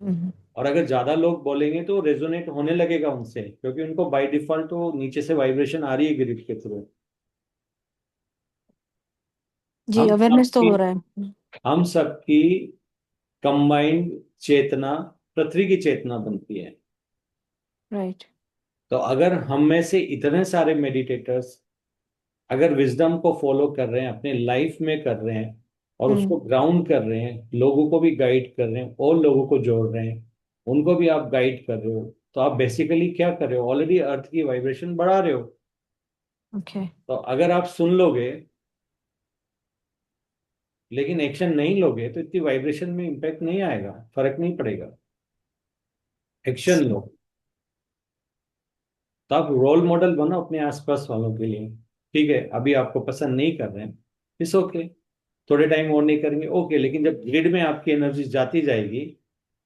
हम्म। और अगर ज्यादा लोग बोलेंगे तो रेजोनेट होने लगेगा उनसे, क्योंकि उनको बाय डिफॉल्ट तो नीचे से वाइब्रेशन आ रही है ग्रिड के थ्रू। जी, हम अवेयरनेस तो सबकी हो रहा है। हम सबकी कंबाइंड चेतना पृथ्वी की चेतना बनती है। राइट। तो अगर हम में से इतने सारे मेडिटेटर्स अगर विजडम को फॉलो कर रहे हैं, अपने लाइफ में कर रहे हैं, और हम्म। उसको ग्राउंड कर रहे हैं, लोगों को भी गाइड कर रहे हैं और लोगों को जोड़ रहे हैं, उनको भी आप गाइड कर रहे हो, तो आप बेसिकली क्या कर रहे हो? ऑलरेडी अर्थ की वाइब्रेशन बढ़ा रहे हो। ओके। तो अगर आप सुन लोगे लेकिन एक्शन नहीं लोगे तो इतनी वाइब्रेशन में इम्पैक्ट नहीं आएगा, फर्क नहीं पड़ेगा। एक्शन लो। तो आप रोल मॉडल बनो अपने आसपास वालों के लिए। ठीक है, अभी आपको पसंद नहीं कर रहे हैं, इट्स ओके, थोड़े टाइम और नहीं करेंगे, ओके, लेकिन जब ग्रिड में आपकी एनर्जी जाती जाएगी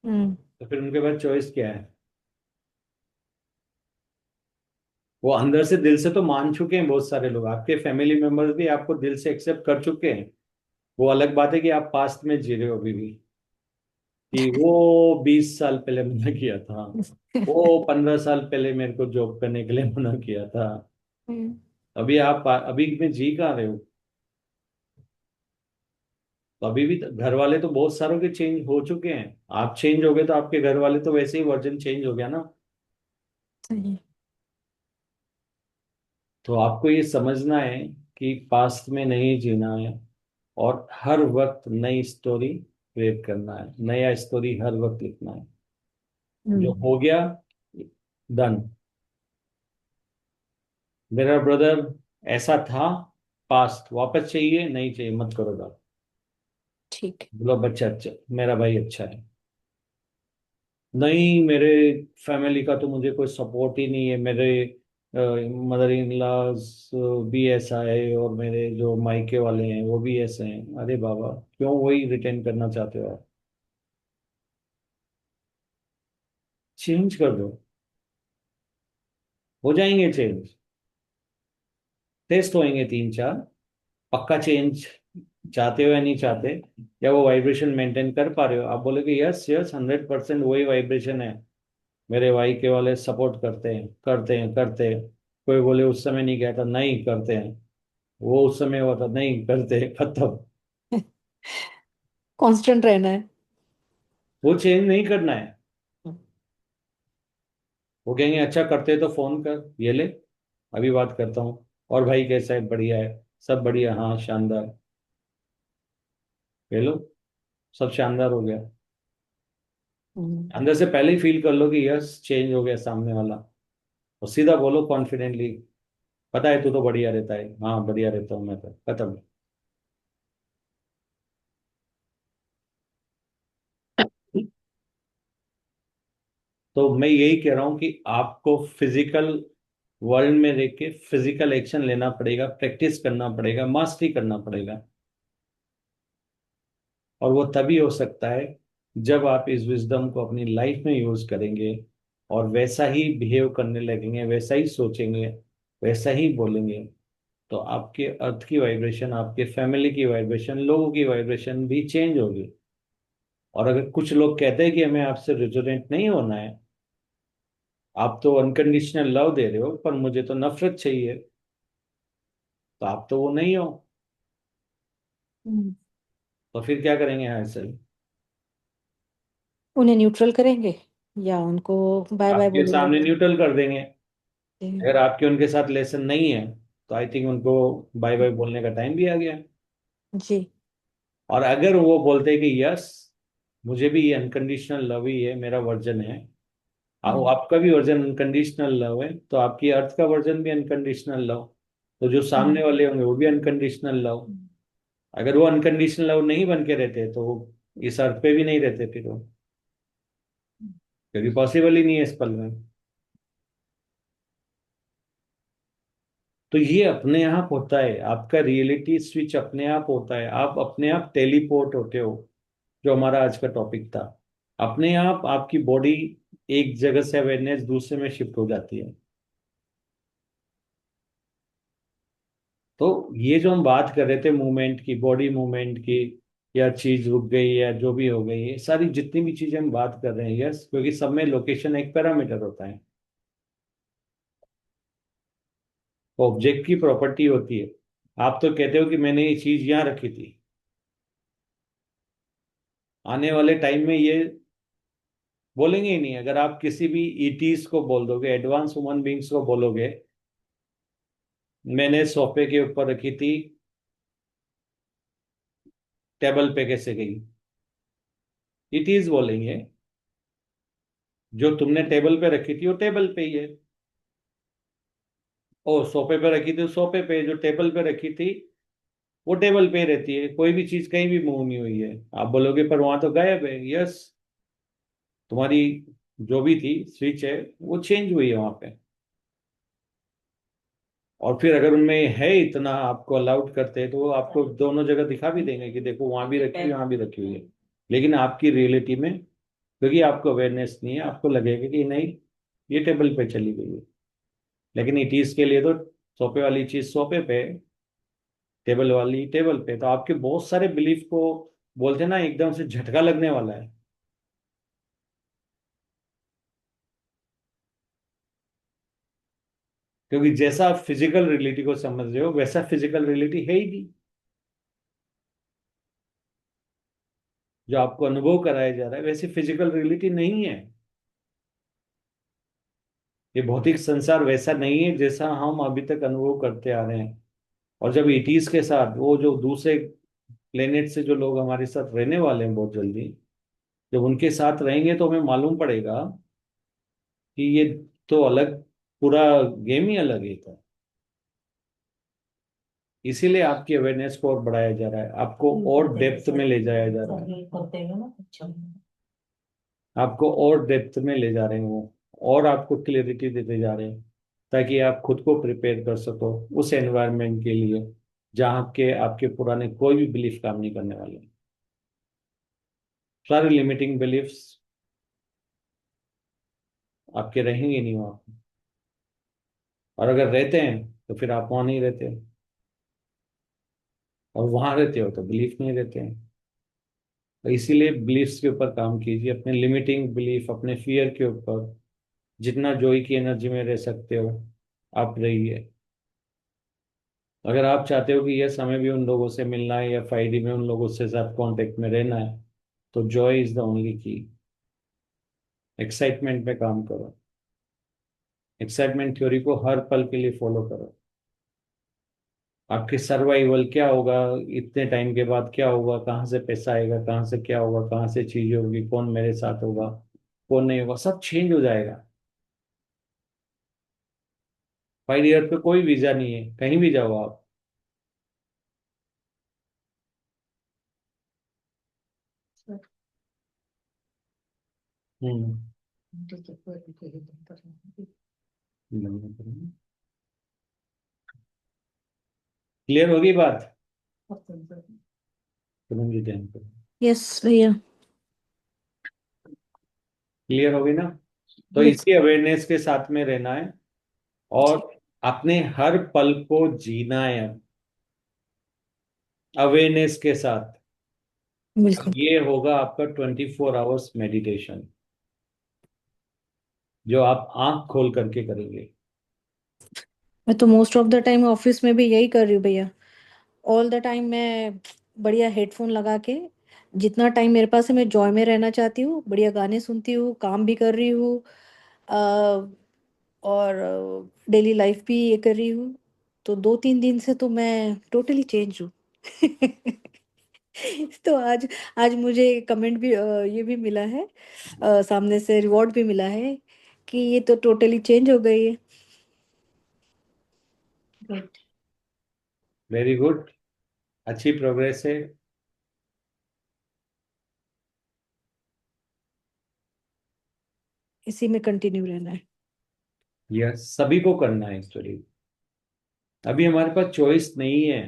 हम्म। तो फिर उनके पास चॉइस क्या है? वो अंदर से दिल से तो मान चुके हैं, बहुत सारे लोग आपके फैमिली मेंबर्स भी आपको दिल से एक्सेप्ट कर चुके हैं। वो अलग बात है कि आप पास्ट में जी रहे हो अभी भी, कि वो 20 साल पहले मना किया था, वो 15 साल पहले मेरे को जॉब करने के लिए मना किया था। हम्म। अभी आप अभी में जी कहाँ रहे हो? तो अभी भी घर वाले तो बहुत सारों के चेंज हो चुके हैं, आप चेंज हो गए तो आपके घर वाले तो वैसे ही वर्जन चेंज हो गया ना। सही। तो आपको ये समझना है कि पास्ट में नहीं जीना है, और हर वक्त नई स्टोरी क्रिएट करना है, नया स्टोरी हर वक्त लिखना है। जो हम्म। हो गया, डन। मेरा ब्रदर ऐसा था, पास्ट वापस चाहिए नहीं चाहिए मत करो बात। ठीक है। बोलो बच्चा अच्छा, मेरा भाई अच्छा है, नहीं मेरे फैमिली का तो मुझे कोई सपोर्ट ही नहीं है, मेरे मदर इन लॉज भी ऐसा है और मेरे जो मायके वाले हैं वो भी ऐसे हैं। अरे बाबा, क्यों वही रिटेन करना चाहते हो आप? चेंज कर दो, हो जाएंगे चेंज। टेस्ट होएंगे 3 4, पक्का चेंज चाहते हो या नहीं चाहते, या वो वाइब्रेशन मेंटेन कर पा रहे हो? आप बोलोगे यस यस 100% वही वाइब्रेशन है, मेरे भाई के वाले सपोर्ट करते हैं करते हैं करते हैं। कोई बोले उस समय नहीं कहता, नहीं करते हैं। वो उस समय हुआ था, नहीं करते हैं, खत्म। कांस्टेंट रहना है। वो चेंज नहीं करना है। वो कहेंगे अच्छा करते तो फोन कर, ये ले अभी बात करता हूँ, और भाई कैसा है? बढ़िया है, सब बढ़िया, हाँ शानदार, ले लो, सब शानदार हो गया। हम्म। अंदर से पहले ही फील कर लो कि यस चेंज हो गया सामने वाला, और सीधा बोलो कॉन्फिडेंटली, पता है तू तो बढ़िया रहता है, हाँ बढ़िया रहता हूँ मैं तो, खत्म। तो मैं यही कह रहा हूँ कि आपको फिजिकल वर्ल्ड में रह के फिजिकल एक्शन लेना पड़ेगा, प्रैक्टिस करना पड़ेगा, मास्टरी करना पड़ेगा। और वो तभी हो सकता है जब आप इस विजडम को अपनी लाइफ में यूज करेंगे और वैसा ही बिहेव करने लगेंगे, वैसा ही सोचेंगे, वैसा ही बोलेंगे। तो आपके अर्थ की वाइब्रेशन, आपके फैमिली की वाइब्रेशन, लोगों की वाइब्रेशन भी चेंज होगी। और अगर कुछ लोग कहते हैं कि हमें आपसे रिजोनेट नहीं होना है, आप तो अनकंडीशनल लव दे रहे हो पर मुझे तो नफरत चाहिए, तो आप तो वो नहीं हो। हम्म। तो फिर क्या करेंगे? हाँ सर, उन्हें न्यूट्रल करेंगे या उनको बाय बाय आपके बोलेंगे? सामने न्यूट्रल कर देंगे। जी। अगर आपके उनके साथ लेसन नहीं है तो आई थिंक उनको बाय बाय बोलने का टाइम भी आ गया। जी। और अगर वो बोलते हैं कि यस मुझे भी ये अनकंडीशनल लव ही है, मेरा वर्जन है, हम्म। आपका भी वर्जन अनकंडीशनल लव है, तो आपकी अर्थ का वर्जन भी अनकंडीशनल लव, तो जो हम्म। सामने वाले होंगे वो भी अनकंडीशनल लव। अगर वो अनकंडीशनल लव नहीं बन के रहते तो वो इस अर्थ पे भी नहीं रहते फिर वो, क्योंकि पॉसिबल ही नहीं है इस पल में। तो ये अपने आप होता है, आपका रियलिटी स्विच अपने आप होता है, आप अपने आप टेलीपोर्ट होते हो, जो हमारा आज का टॉपिक था। अपने आप आपकी बॉडी एक जगह से अवेयरनेस दूसरे में शिफ्ट हो जाती है। तो ये जो हम बात कर रहे थे मूवमेंट की, बॉडी मूवमेंट की, या चीज रुक गई या जो भी हो गई, ये सारी जितनी भी चीजें हम बात कर रहे हैं, यस, क्योंकि सब में लोकेशन एक पैरामीटर होता है, ऑब्जेक्ट की प्रॉपर्टी होती है। आप तो कहते हो कि मैंने ये चीज यहाँ रखी थी। आने वाले टाइम में ये बोलेंगे ही नहीं। अगर आप किसी भी ईटीज को बोल दोगे, एडवांस ह्यूमन बींग्स को बोलोगे मैंने सोफे के ऊपर रखी थी, टेबल पे कैसे गई, ईटीज बोलेंगे। जो तुमने टेबल पे रखी थी वो टेबल पे ही है। ओ सोफे पे रखी थी, सोफे पे। जो टेबल पे रखी थी वो टेबल पे ही रहती है। कोई भी चीज कहीं भी मूव नहीं हुई है। आप बोलोगे पर वहां तो गायब है। यस, तुम्हारी जो भी थी स्विच है वो चेंज हुई है वहां पे। और फिर अगर उनमें है इतना, आपको अलाउड करते हैं तो वो आपको दोनों जगह दिखा भी देंगे कि देखो वहां भी रखी हुई है, वहां भी रखी हुई है। लेकिन आपकी रियलिटी में, क्योंकि आपको अवेयरनेस नहीं है, आपको लगेगा कि नहीं ये टेबल पे चली गई है। लेकिन इटीज के लिए तो सोफे वाली चीज सोफे पे, टेबल वाली टेबल पे। तो आपके बहुत सारे बिलीफ को बोलते हैं ना, एकदम से झटका लगने वाला है। क्योंकि जैसा आप फिजिकल रियलिटी को समझ रहे हो वैसा फिजिकल रियलिटी है ही नहीं। जो आपको अनुभव कराया जा रहा है वैसी फिजिकल रियलिटी नहीं है। ये भौतिक संसार वैसा नहीं है जैसा हम अभी तक अनुभव करते आ रहे हैं। और जब ईटीज के साथ वो जो दूसरे प्लेनेट से जो लोग हमारे साथ रहने वाले हैं बहुत जल्दी, जब उनके साथ रहेंगे तो हमें मालूम पड़ेगा कि ये तो अलग, पूरा गेम ही अलग है था। इसीलिए आपकी अवेयरनेस को और बढ़ाया जा रहा है, आपको और डेप्थ में ले जाया जा रहा है। आपको और डेप्थ में ले जा रहे हैं वो, और आपको क्लियरिटी देते जा रहे हैं, ताकि आप खुद को प्रिपेयर कर सको उस एनवायरनमेंट के लिए जहाँ के आपके पुराने कोई भी बिलीफ काम नहीं करने वाले। सारे लिमिटिंग बिलीफ्स आपके रहेंगे नहीं वहाँ पे। और अगर रहते हैं तो फिर आप वहाँ नहीं रहते, और वहाँ रहते हो तो बिलीफ नहीं रहते हैं। तो इसीलिए बिलीफ्स के ऊपर काम कीजिए, अपने लिमिटिंग बिलीफ, अपने फियर के ऊपर। जितना जॉय की एनर्जी में रह सकते हो आप रहिए। अगर आप चाहते हो कि यस हमें भी उन लोगों से मिलना है या 5D में उन लोगों से साथ कांटेक्ट में रहना है, तो जॉय इज द ओनली की। एक्साइटमेंट में काम करो, एक्साइटमेंट थ्योरी को हर पल के लिए फॉलो करो। आपके सर्वाइवल क्या होगा, इतने टाइम के बाद क्या होगा, कहाँ से पैसा आएगा, कहाँ से क्या होगा, कहाँ से चीजें होगी, कौन मेरे साथ होगा, कौन नहीं होगा, सब चेंज हो जाएगा। 5 ईयर पे कोई वीजा नहीं है, कहीं भी जाओ आप। हम्म। क्लियर होगी बात? तुम भी ध्यान करो। यस भैया। क्लियर होगी ना? तो यस। इसी अवेयरनेस के साथ में रहना है, और अपने हर पल को जीना है अवेयरनेस के साथ। बिल्कुल। ये होगा आपका 24 आवर्स मेडिटेशन, जो आप आंख खोल करके करेंगे। मैं तो most of the time office में भी यही कर रही हूँ भैया। ऑल द टाइम मैं बढ़िया हेडफोन लगा के, जितना टाइम मेरे पास है मैं जॉय में रहना चाहती हूँ, बढ़िया गाने सुनती हूँ, काम भी कर रही हूँ। अ, और डेली लाइफ भी ये कर रही हूँ। तो 2-3 दिन से तो मैं टोटली चेंज हूँ। तो आज आज मुझे कमेंट भी ये भी मिला है, सामने से रिवॉर्ड भी मिला है कि ये तो टोटली चेंज हो गई है। गुड। वेरी गुड, अच्छी प्रोग्रेस है। इसी में कंटिन्यू रहना है। यह सभी को करना है एक्चुअली। अभी हमारे पास चॉइस नहीं है।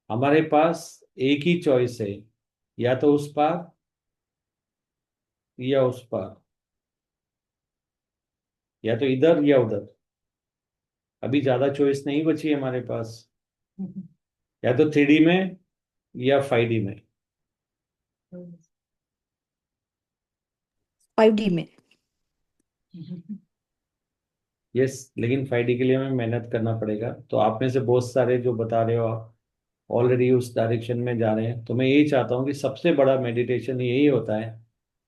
हमारे पास एक ही चॉइस है, या तो उस पार या उस पार, या तो इधर या उधर। अभी ज्यादा चॉइस नहीं बची है हमारे पास। या तो 3D में या 5D में। 5D में। यस, लेकिन 5D के लिए हमें मेहनत करना पड़ेगा। तो आप में से बहुत सारे जो बता रहे हो आप ऑलरेडी उस डायरेक्शन में जा रहे हैं, तो मैं यही चाहता हूँ कि सबसे बड़ा मेडिटेशन यही होता है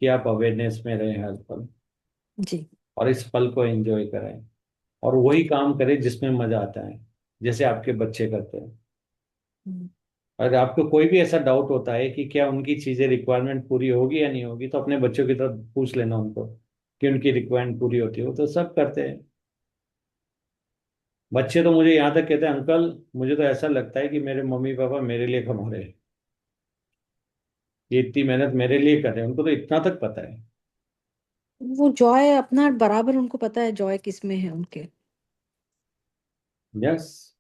कि आप अवेयरनेस में रहें हर पल, जी। और इस पल को एंजॉय करें, और वही काम करें जिसमें मजा आता है, जैसे आपके बच्चे करते हैं। हम्म। अगर आपको कोई भी ऐसा डाउट होता है कि क्या उनकी चीजें रिक्वायरमेंट पूरी होगी या नहीं होगी, तो अपने बच्चों की तरफ पूछ लेना उनको कि उनकी रिक्वायरमेंट पूरी होती हो, तो सब करते हैं। बच्चे तो मुझे यहाँ तक कहते हैं, अंकल मुझे तो ऐसा लगता है कि मेरे मम्मी पापा मेरे लिए कमा रहे हैं, ये इतनी मेहनत मेरे लिए कर रहे हैं, उनको तो इतना तक पता है। वो जॉय अपना बराबर, उनको पता है जॉय किस में है उनके। यस।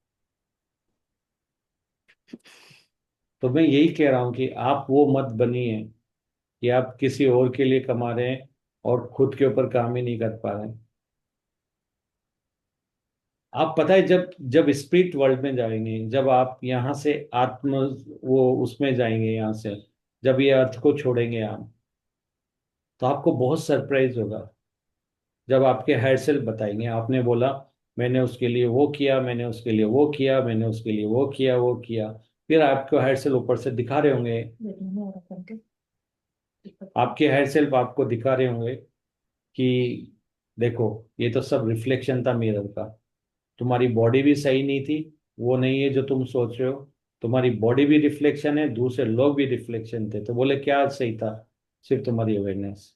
तो मैं यही कह रहा हूँ कि आप वो मत बनिए कि आप किसी और के लिए कमा रहे हैं और खुद के ऊपर काम ही नहीं कर पा रहे हैं। आप पता है, जब जब स्पिरिट वर्ल्ड में जाएंगे, जब आप यहाँ से आत्म वो उसमें जाएंगे यहाँ से, जब ये अर्थ को छोड़ेंगे आप, तो आपको बहुत सरप्राइज होगा जब आपके हायर सेल्फ बताएंगे आपने बोला मैंने उसके लिए वो किया, मैंने उसके लिए वो किया, मैंने उसके लिए वो किया, वो किया। फिर आपको हायर सेल्फ ऊपर से दिखा रहे होंगे, आपके हायर सेल्फ आपको दिखा रहे होंगे कि देखो ये तो सब रिफ्लेक्शन था मिरर का, तुम्हारी बॉडी भी सही नहीं थी, वो नहीं है जो तुम सोच रहे हो, तुम्हारी बॉडी भी रिफ्लेक्शन है, दूसरे लोग भी रिफ्लेक्शन थे। तो बोले क्या सही था? सिर्फ तुम्हारी अवेयरनेस।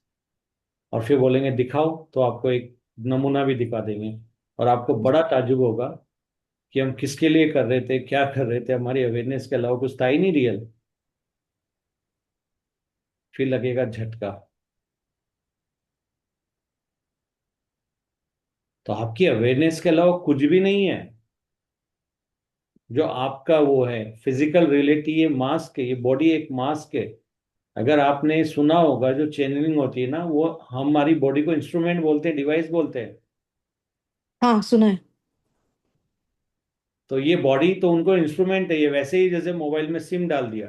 और फिर बोलेंगे दिखाओ, तो आपको एक नमूना भी दिखा देंगे, और आपको बड़ा ताज्जुब होगा कि हम किसके लिए कर रहे थे, क्या कर रहे थे, हमारी अवेयरनेस के अलावा कुछ था ही नहीं रियल। फिर लगेगा झटका। तो आपकी अवेयरनेस के अलावा कुछ भी नहीं है। जो आपका वो है फिजिकल रियलिटी, ये मास्क है, ये बॉडी एक मास्क है। अगर आपने सुना होगा जो चैनलिंग होती है ना, वो हमारी बॉडी को इंस्ट्रूमेंट बोलते हैं, डिवाइस बोलते हैं। हाँ, सुना है। तो ये बॉडी तो उनको इंस्ट्रूमेंट है, ये वैसे ही जैसे मोबाइल में सिम डाल दिया।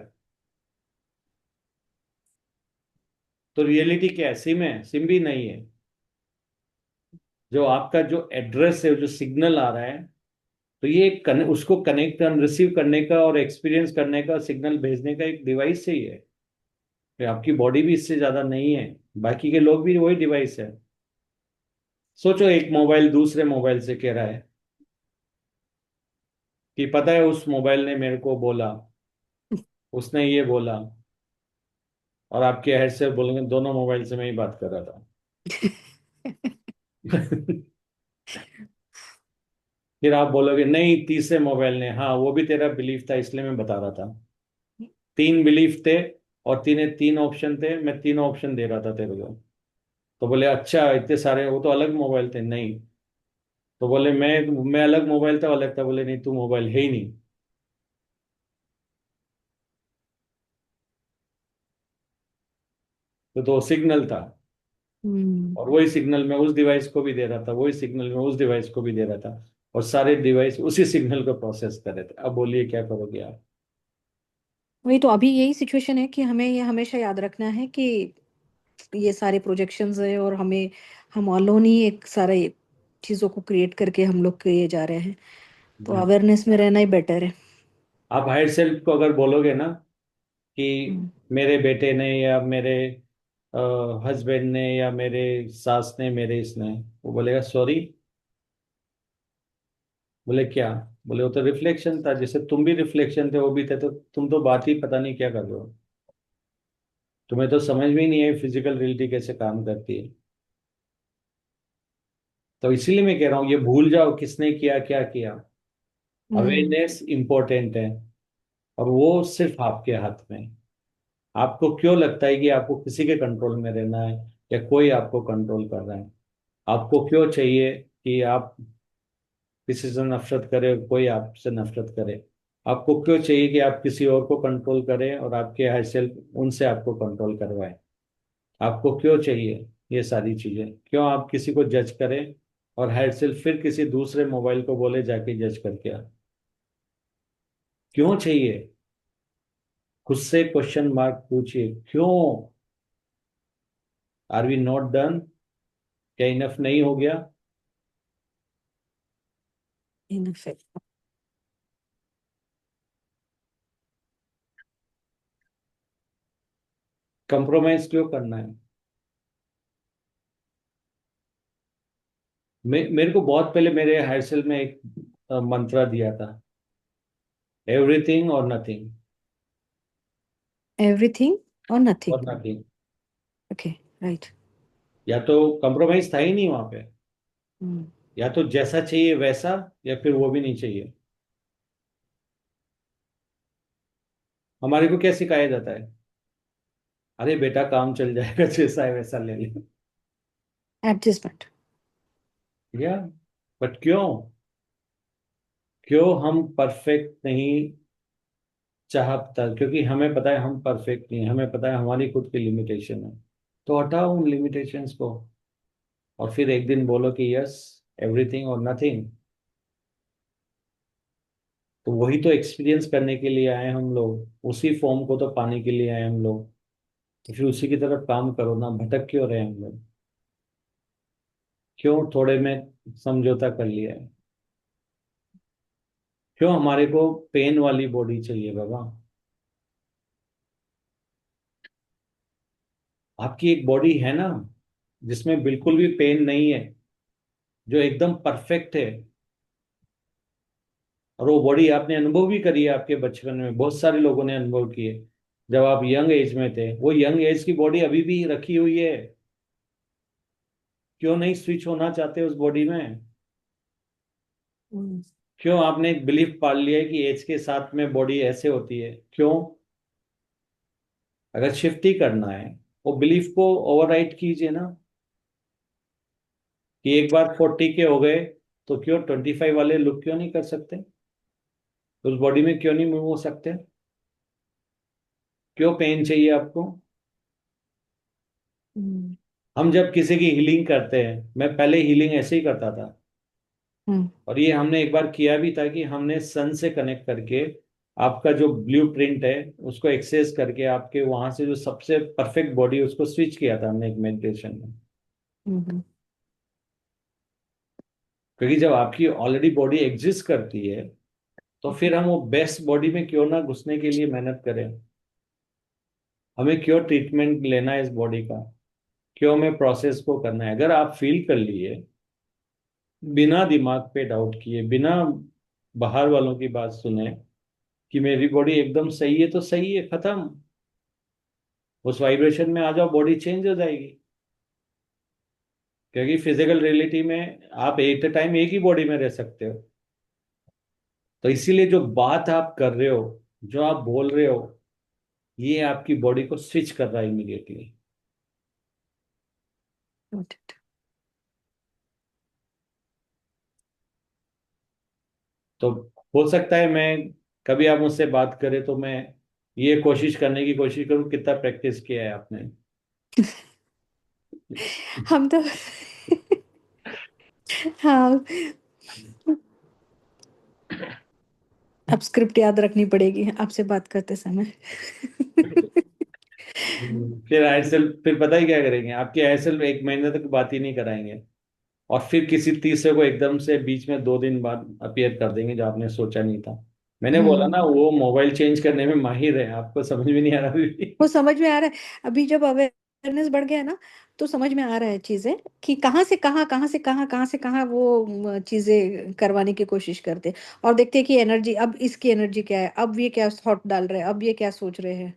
तो रियलिटी क्या है? सिम है? सिम भी नहीं है। जो आपका जो एड्रेस है, जो सिग्नल आ रहा है, तो ये उसको कनेक्ट कर रिसीव करने का और एक्सपीरियंस करने का, सिग्नल भेजने का एक डिवाइस ही है। तो आपकी बॉडी भी इससे ज्यादा नहीं है, बाकी के लोग भी वही डिवाइस है। सोचो एक मोबाइल दूसरे मोबाइल से कह रहा है कि पता है उस मोबाइल ने मेरे को बोला, उसने ये बोला, और आपके हेड से बोलेंगे दोनों मोबाइल से मैं ही बात कर रहा था। फिर आप बोलोगे नहीं तीसरे मोबाइल ने, हाँ वो भी तेरा बिलीफ था इसलिए मैं बता रहा था। तीन बिलीफ थे, और तीन ऑप्शन थे, मैं तीनों ऑप्शन दे रहा था तेरे को। तो बोले अच्छा इतने सारे, वो तो अलग मोबाइल थे। नहीं। तो बोले मैं अलग मोबाइल था, वो अलग था। बोले नहीं तू मोबाइल है ही नहीं। तो सिग्नल था, हम्म। और वही सिग्नल मैं उस डिवाइस को भी दे रहा था, वही सिग्नल मैं उस डिवाइस को भी दे रहा था, और सारे डिवाइस उसी सिग्नल को प्रोसेस कर रहे थे। अब बोलिए क्या करोगे आप? वही तो, अभी यही सिचुएशन है कि हमें ये हमेशा याद रखना है कि ये सारे प्रोजेक्शंस है, और हम अलोन ही एक सारे चीज़ों को क्रिएट करके हम लोग किए जा रहे हैं। तो हम्म। अवेयरनेस में रहना ही बेटर है। आप हायर सेल्फ को अगर बोलोगे ना कि हम्म। मेरे बेटे ने, या मेरे हस्बैंड ने, या मेरे सास ने, मेरे इसने, वो बोलेगा सॉरी। बोले क्या? बोले वो तो रिफ्लेक्शन था, जैसे तुम भी रिफ्लेक्शन थे, वो भी थे, तो तुम तो बात ही पता नहीं क्या कर रहे हो। तुम्हें तो समझ में ही नहीं है फिजिकल रियलिटी कैसे काम करती है। तो इसीलिए मैं कह रहा हूँ ये भूल जाओ किसने किया क्या किया। हम्म। अवेयरनेस इंपॉर्टेंट है, और वो सिर्फ आपके हाथ में है। आपको क्यों लगता है कि आपको किसी के कंट्रोल में रहना है, या कोई आपको कंट्रोल कर रहा है? आपको क्यों चाहिए कि आप किसी से नफरत करें, कोई आपसे नफरत करे? आपको क्यों चाहिए कि आप किसी और को कंट्रोल करें, और आपके हायर सेल्फ उनसे आपको कंट्रोल करवाए? आपको क्यों चाहिए ये सारी चीजें? क्यों आप किसी को जज करें, और हायर सेल्फ फिर किसी दूसरे मोबाइल को बोले जाके जज करके आ? क्यों चाहिए? खुद से क्वेश्चन मार्क पूछिए, क्यों? Are we not done? क्या इनफ नहीं हो गया? In effect. कंप्रोमाइज क्यों करना है? मेरे को बहुत पहले मेरे हायर सेल में एक मंत्रा दिया था, एवरीथिंग और नथिंग। एवरीथिंग और नथिंग। और नथिंग, ओके, राइट। या तो कंप्रोमाइज था ही नहीं वहां पे, हम्म। या तो जैसा चाहिए वैसा, या फिर वो भी नहीं चाहिए। हमारे को क्या सिखाया जाता है? अरे बेटा काम चल जाएगा, जैसा है वैसा ले ले। एडजस्टमेंट। या बट क्यों? क्यों हम परफेक्ट नहीं चाहता? क्योंकि हमें पता है हम परफेक्ट नहीं, हमें पता है हमारी खुद की लिमिटेशन है। तो हटाओ उन लिमिटेशंस को, और फिर एक दिन बोलो कि यस, एवरीथिंग और नथिंग। तो वही तो एक्सपीरियंस करने के लिए आए हम लोग, उसी फॉर्म को तो पाने के लिए आए हम लोग। तो फिर उसी की तरफ काम करो ना, भटक क्यों रहे हम लोग? क्यों थोड़े में समझौता कर लिया है? क्यों हमारे को पेन वाली बॉडी चाहिए बाबा? आपकी एक बॉडी है ना, जिसमें बिल्कुल भी पेन नहीं है, जो एकदम परफेक्ट है। और वो बॉडी आपने अनुभव भी करी है आपके बचपन में, बहुत सारे लोगों ने अनुभव किए। जब आप यंग एज में थे, वो यंग एज की बॉडी अभी भी रखी हुई है। क्यों नहीं स्विच होना चाहते उस बॉडी में? क्यों आपने एक बिलीफ पाल लिया है कि एज के साथ में बॉडी ऐसे होती है? क्यों? अगर शिफ्ट ही करना है, वो बिलीफ को ओवरराइड कीजिए ना, कि एक बार 40 के हो गए तो क्यों 25 वाले लुक क्यों नहीं कर सकते? उस बॉडी में क्यों नहीं मूव हो सकते? क्यों पेन चाहिए आपको? हम्म। हम जब किसी की हीलिंग करते हैं, मैं पहले हीलिंग ऐसे ही करता था, हम्म। और ये हमने एक बार किया भी था कि हमने सन से कनेक्ट करके आपका जो ब्लू प्रिंट है उसको एक्सेस करके आपके वहां से जो सबसे परफेक्ट बॉडी उसको स्विच किया था हमने एक मेडिटेशन में। हम्म। क्योंकि जब आपकी ऑलरेडी बॉडी एग्जिस्ट करती है, तो फिर हम वो बेस्ट बॉडी में क्यों ना घुसने के लिए मेहनत करें? हमें क्यों ट्रीटमेंट लेना है इस बॉडी का? क्यों हमें प्रोसेस को करना है? अगर आप फील कर लिए, बिना दिमाग पे डाउट किए, बिना बाहर वालों की बात सुने, कि मेरी बॉडी एकदम सही है, तो सही है, खत्म। उस वाइब्रेशन में आ जाओ, बॉडी चेंज हो जाएगी। क्योंकि फिजिकल रियलिटी में आप एट ए टाइम एक ही बॉडी में रह सकते हो। तो इसीलिए जो बात आप कर रहे हो, जो आप बोल रहे हो, ये आपकी बॉडी को स्विच कर रहा है इमीडिएटली। Got तो हो सकता है मैं, कभी आप मुझसे बात करें तो मैं ये कोशिश करने की कोशिश करूं, कितना प्रैक्टिस किया है आपने? हम तो हाँ, अब स्क्रिप्ट याद रखनी पड़ेगी आपसे बात करते समय। फिर आईएसएल, फिर पता ही क्या करेंगे, आपकी आईएसएल एक महीने तक बात ही नहीं कराएंगे, और फिर किसी तीसरे को एकदम से बीच में 2 दिन बाद अपीयर कर देंगे, जो आपने सोचा नहीं था। मैंने बोला ना, हम्म। वो मोबाइल चेंज करने में माहिर है, आपको समझ में नहीं आ रहा अभी वो भी। समझ में आ रहा है। अभी जब अवेयरनेस बढ़ गया है ना, तो समझ में आ रहा है चीजें, कि कहाँ से कहाँ, कहाँ से कहाँ, कहाँ से कहाँ वो चीजें करवाने की कोशिश करते हैं। और देखते हैं कि एनर्जी, अब इसकी एनर्जी क्या है, अब ये क्या थॉट डाल रहे हैं, अब ये क्या सोच रहे हैं।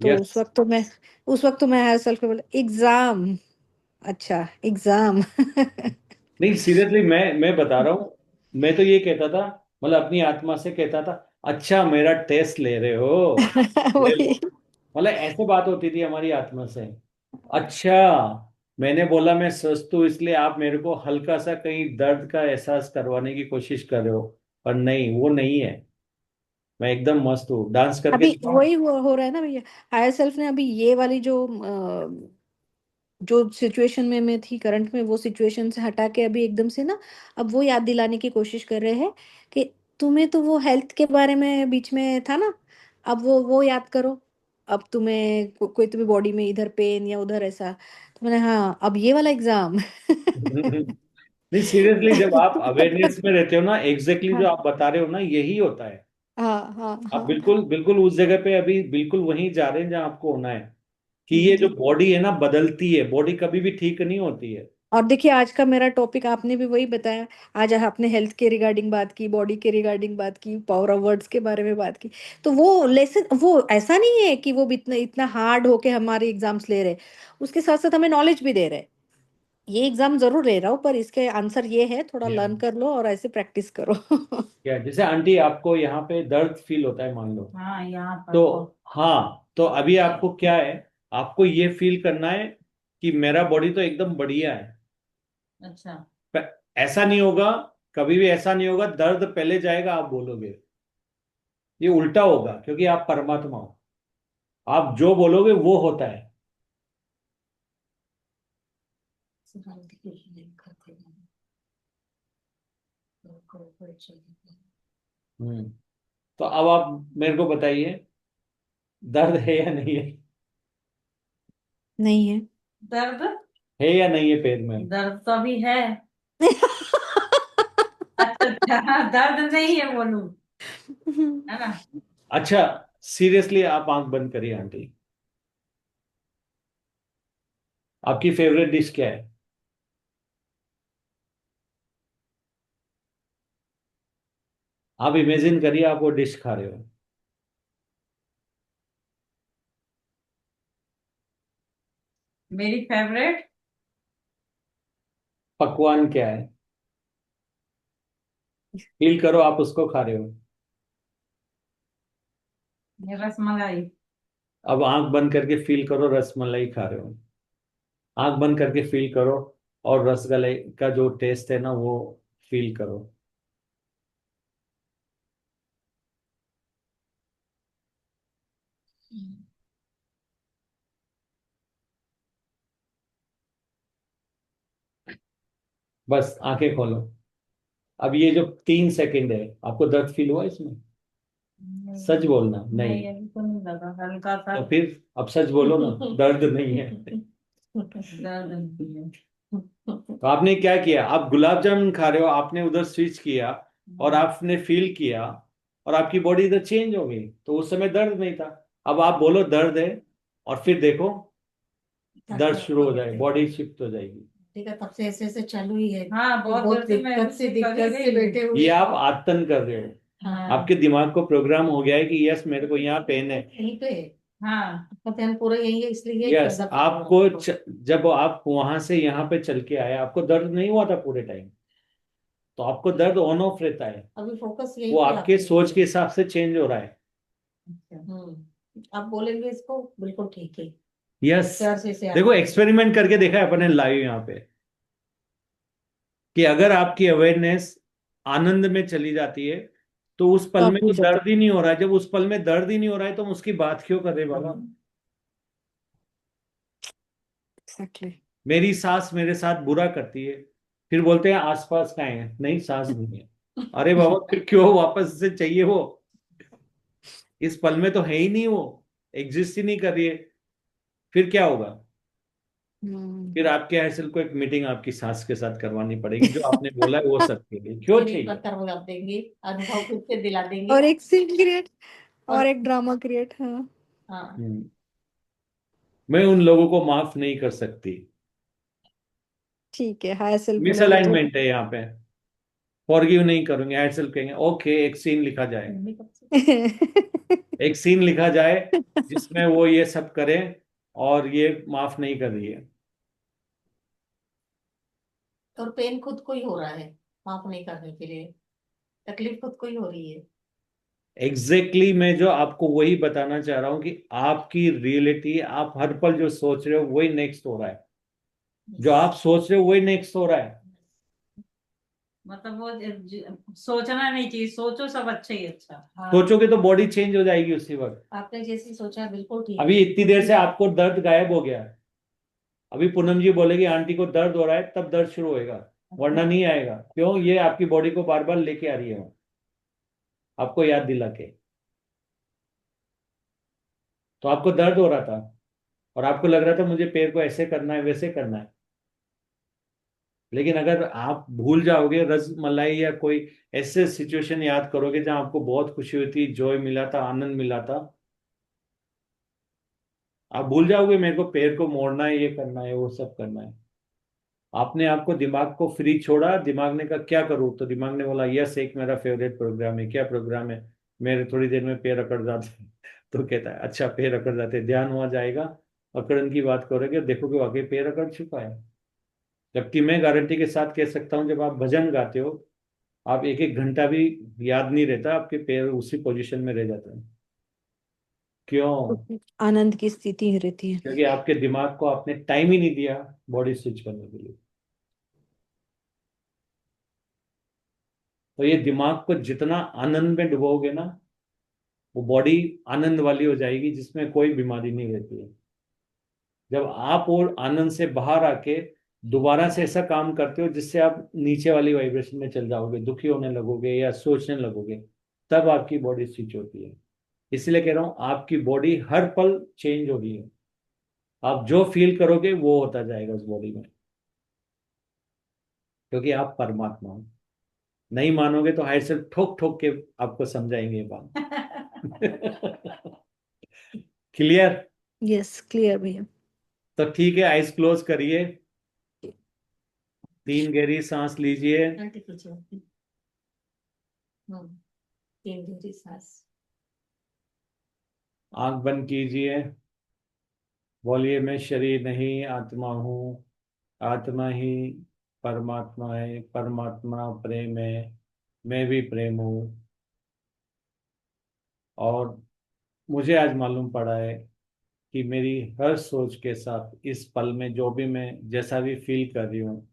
तो यस। उस वक्त तो मैं हायर सेल्फ को बोला एग्जाम। अच्छा, एग्जाम। नहीं सीरियसली, मैं बता रहा हूँ। मैं तो ये कहता था, मतलब अपनी आत्मा से कहता था, अच्छा मेरा टेस्ट ले रहे हो, ले लो। वही। मतलब ऐसे बात होती थी हमारी आत्मा से। अच्छा, मैंने बोला मैं स्वस्थ हूँ, इसलिए आप मेरे को हल्का सा कहीं दर्द का एहसास करवाने की कोशिश कर रहे हो। पर नहीं, वो नहीं है। मैं एकदम मस्त हूँ, डांस करके अभी दिखाऊं? वही हो रहा है ना भैया। हायर सेल्फ ने अभी ये वाली जो सिचुएशन में मैं थी करंट में, वो सिचुएशन से हटा के अभी एकदम से ना, अब वो याद दिलाने की कोशिश कर रहे हैं कि तुम्हें तो वो हेल्थ के बारे में बीच में था ना, अब वो याद करो। अब तुम्हें कोई तुम्हें बॉडी में इधर पेन या उधर ऐसा, तो मैंने हाँ, अब ये वाला एग्जाम। नहीं, सीरियसली जब आप अवेयरनेस में रहते हो ना, एग्जैक्टली जो हाँ आप बता रहे हो ना, यही होता है। हाँ हाँ आप हाँ हाँ। बिल्कुल बिल्कुल उस जगह पे अभी बिल्कुल वहीं जा रहे हैं जहां आपको होना है। कि ये जो जी। बॉडी है ना, बदलती है, बॉडी कभी भी ठीक नहीं होती है। और देखिए आज का मेरा टॉपिक आपने भी वही बताया। आज आपने हेल्थ के रिगार्डिंग बात की, बॉडी के रिगार्डिंग बात की, पावर ऑफ वर्ड्स के बारे में बात की। तो वो लेसन, वो ऐसा नहीं है कि वो भी इतना इतना हार्ड होके हमारे एग्जाम्स ले रहे, उसके साथ साथ हमें नॉलेज भी दे रहे। ये एग्जाम जरूर ले रहा हूँ पर इसके आंसर ये है, थोड़ा Yeah. लर्न कर लो और ऐसे प्रैक्टिस करो। क्या, जैसे आंटी आपको यहाँ पे दर्द फील होता है मान लो, हाँ, यहाँ पर तो बहुत। हाँ, तो अभी आपको क्या है, आपको ये फील करना है कि मेरा बॉडी तो एकदम बढ़िया है। अच्छा। ऐसा नहीं होगा, कभी भी ऐसा नहीं होगा दर्द पहले जाएगा आप बोलोगे। ये उल्टा होगा, क्योंकि आप परमात्मा हो। आप जो बोलोगे वो होता है। हम्म। तो अब आप मेरे को बताइए, दर्द है या नहीं है? नहीं है। दर्द, है या नहीं है पैर में? दर्द तो अभी है। अच्छा अच्छा, दर्द नहीं है बोलूं, है ना? अच्छा, सीरियसली आप आंख बंद करिए आंटी। आपकी फेवरेट डिश क्या है? आप इमेजिन करिए आप वो डिश खा रहे हो। मेरी फेवरेट पकवान क्या है? फील करो आप उसको खा रहे हो। रसमलाई। अब आंख बंद करके फील करो रसमलाई खा रहे हो। आंख बंद करके फील करो, और रसगलाई का जो टेस्ट है ना वो फील करो। बस आंखें खोलो। अब ये जो 3 सेकंड है, आपको दर्द फील हुआ इसमें? सच बोलना नहीं। नहीं, अभी तो नहीं लगा, हल्का सा। तो फिर अब सच बोलो ना, दर्द नहीं है। दर्द नहीं है। तो आपने क्या किया, आप गुलाब जामुन खा रहे हो, आपने उधर स्विच किया और आपने फील किया, और आपकी बॉडी इधर चेंज हो गई, तो उस समय दर्द नहीं था। अब आप बोलो दर्द है, और फिर देखो दर्द शुरू हो जाए, बॉडी शिफ्ट हो जाएगी। ठीक है, तब से ऐसे ऐसे चालू ही है। हाँ, बहुत दिक्कत से बैठे हुए ये आप हैं। आदतन कर रहे हो। हाँ, आपके दिमाग को प्रोग्राम हो गया है कि यस मेरे को यहाँ पेन है। यहीं पे है। हाँ, आपका ध्यान पूरा यही है, इसलिए यही यस, दर्द हो रहा आपको है आपको। जब आप वहां से यहाँ पे चल के आए, आपको दर्द नहीं हुआ था पूरे टाइम। तो आपको दर्द ऑन ऑफ रहता है। अभी फोकस यही वो पे आपके आपके। सोच के हिसाब से चेंज हो रहा है। आप बोलेंगे इसको बिल्कुल ठीक है। यस। प्यार से देखो आप। एक्सपेरिमेंट करके देखा है अपने लाइव यहाँ पे, कि अगर आपकी अवेयरनेस आनंद में चली जाती है, तो उस तो पल आप में भूल तो जाते दर्द ही नहीं हो रहा है। जब उस पल में दर्द ही नहीं हो रहा है तो हम उसकी बात क्यों कर रहे हैं बाबा? एग्जैक्टली। मेरी सास मेरे साथ बुरा करती है, फिर बोलते हैं आसपास का है, नहीं सास नहीं है। अरे बाबा फिर क्यों वापस से चाहिए वो? इस पल में तो है ही नहीं वो, एग्जिस्ट ही नहीं कर रही है। फिर क्या होगा? हम्म। फिर आपके हर्षल को एक मीटिंग आपकी सास के साथ करवानी पड़ेगी, जो आपने बोला है वो सबके लिए क्यों फिर एक बार चाहिए। करवा देंगे, अनुभव खुद से दिला देंगे। और एक सीन क्रिएट, और और एक ड्रामा क्रिएट। हाँ। हाँ, हम्म। मैं उन लोगों को माफ नहीं कर सकती। ठीक है, हाय सेल बोलेंगे तो। मिसअलाइनमेंट है यहाँ पे। फॉरगिव नहीं करूंगे, हर्षल कहेंगे ओके, एक सीन लिखा जाए। मम्मी कब से। एक सीन लिखा जाए जिसमें वो ये सब करे, और ये माफ नहीं कर रही है। और पेन खुद को ही हो रहा है, माफ नहीं करने के लिए। तकलीफ खुद को ही हो रही है। एग्जैक्टली मैं जो आपको वही बताना चाह रहा हूँ कि आपकी रियलिटी, आप हर पल जो सोच रहे हो वही नेक्स्ट हो रहा है। जो आप सोच रहे हो वही नेक्स्ट हो रहा है। मतलब वो सोचना नहीं चाहिए, सोचो सब अच्छा ही अच्छा। हाँ, सोचोगे तो बॉडी चेंज हो जाएगी उसी वक्त। आपने जैसी सोचा बिल्कुल ठीक अभी है। इतनी देर से आपको दर्द गायब हो गया, अभी पूनम जी बोलेगी आंटी को दर्द हो रहा है, तब दर्द शुरू होएगा, वरना नहीं आएगा। क्यों? ये आपकी बॉडी को बार बार लेके आ रही है वो, आपको याद दिला के। तो आपको दर्द हो रहा था, और आपको लग रहा था मुझे पैर को ऐसे करना है वैसे करना है, लेकिन अगर आप भूल जाओगे रसमलाई या कोई ऐसे सिचुएशन याद करोगे जहां आपको बहुत खुशी हुई थी, जॉय मिला था, आनंद मिला था, आप भूल जाओगे मेरे को पैर को मोड़ना है, ये करना है, वो सब करना है। आपने आपको दिमाग को फ्री छोड़ा, दिमाग ने कहा क्या करूँ, तो दिमाग ने बोला यस, एक मेरा फेवरेट प्रोग्राम है। क्या प्रोग्राम है? मेरे थोड़ी देर में पैर अकड़ जाते हैं। तो कहता है अच्छा पैर अकड़ जाते हैं, ध्यान हुआ जाएगा, अकड़न की बात करोगे, देखोगे वाकई पैर अकड़ चुका है। जबकि मैं गारंटी के साथ कह सकता हूँ, जब आप भजन गाते हो, आप एक एक घंटा भी याद नहीं रहता, आपके पैर उसी पोजीशन में रह जाते हैं। क्यों? आनंद की स्थिति ही रहती है। क्योंकि आपके दिमाग को आपने टाइम ही नहीं दिया बॉडी स्विच करने के लिए। तो ये दिमाग को जितना आनंद में डुबोगे ना, वो बॉडी आनंद वाली हो जाएगी, जिसमें कोई बीमारी नहीं रहती है। जब आप और आनंद से बाहर आके दोबारा से ऐसा काम करते हो जिससे आप नीचे वाली वाइब्रेशन में चल जाओगे, दुखी होने लगोगे या सोचने लगोगे, तब आपकी बॉडी स्विच होती है। इसलिए कह रहा हूं, आपकी बॉडी हर पल चेंज हो रही है। आप जो फील करोगे वो होता जाएगा उस बॉडी में, क्योंकि आप परमात्मा हो। नहीं मानोगे तो हायर सेल्फ ठोक ठोक के आपको समझाएंगे ये बात। क्लियर? यस, क्लियर भैया। तो ठीक है, आइज क्लोज करिए, 3 गहरी सांस लीजिए, आंटी पीछे होती। 3 गहरी सांस। आंख बंद कीजिए, बोलिए मैं शरीर नहीं आत्मा हूँ, आत्मा ही परमात्मा है, परमात्मा प्रेम है, मैं भी प्रेम हूँ। और मुझे आज मालूम पड़ा है कि मेरी हर सोच के साथ इस पल में जो भी मैं जैसा भी फील कर रही हूँ,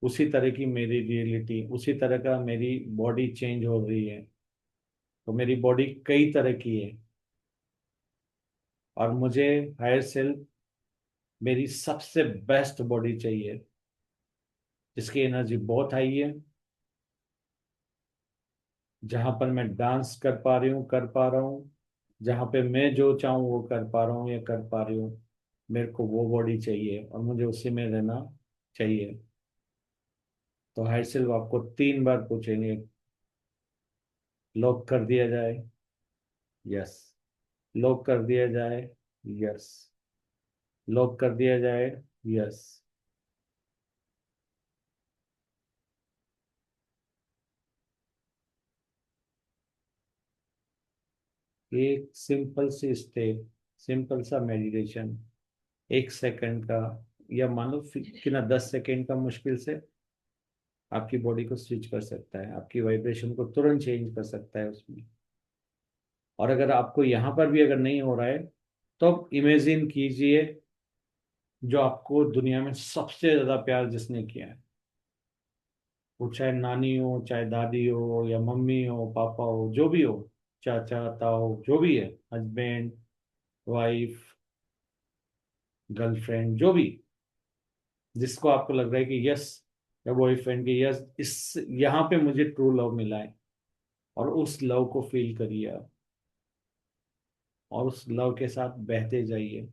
उसी तरह की मेरी रियलिटी, उसी तरह का मेरी बॉडी चेंज हो रही है। तो मेरी बॉडी कई तरह की है, और मुझे हायर सेल्फ मेरी सबसे बेस्ट बॉडी चाहिए, जिसकी एनर्जी बहुत हाई है, जहां पर मैं डांस कर पा रही हूँ, कर पा रहा हूँ, जहां पे मैं जो चाहूँ वो कर पा रहा हूँ या कर पा रही हूँ। मेरे को वो बॉडी चाहिए और मुझे उसी में रहना चाहिए। तो हायर सेल्फ आपको 3 बार पूछेंगे, लॉक कर दिया जाए? यस। लॉक कर दिया जाए? यस। लॉक कर दिया जाए? यस। एक सिंपल सी स्टेप, सिंपल सा मेडिटेशन, 1 सेकंड का, या मान लो कि ना 10 सेकंड का, मुश्किल से आपकी बॉडी को स्विच कर सकता है, आपकी वाइब्रेशन को तुरंत चेंज कर सकता है उसमें। और अगर आपको यहाँ पर भी अगर नहीं हो रहा है, तो आप इमेजिन कीजिए जो आपको दुनिया में सबसे ज्यादा प्यार जिसने किया है, वो चाहे नानी हो, चाहे दादी हो, या मम्मी हो, पापा हो, जो भी हो, चाचा ताऊ, जो भी है, हस्बैंड, वाइफ, गर्लफ्रेंड, जो भी, जिसको आपको लग रहा है कि यस, या बॉयफ्रेंड की यस, इस यहाँ पे मुझे ट्रू लव मिला है, और उस लव को फील करिए आप, और उस लव के साथ बहते जाइए,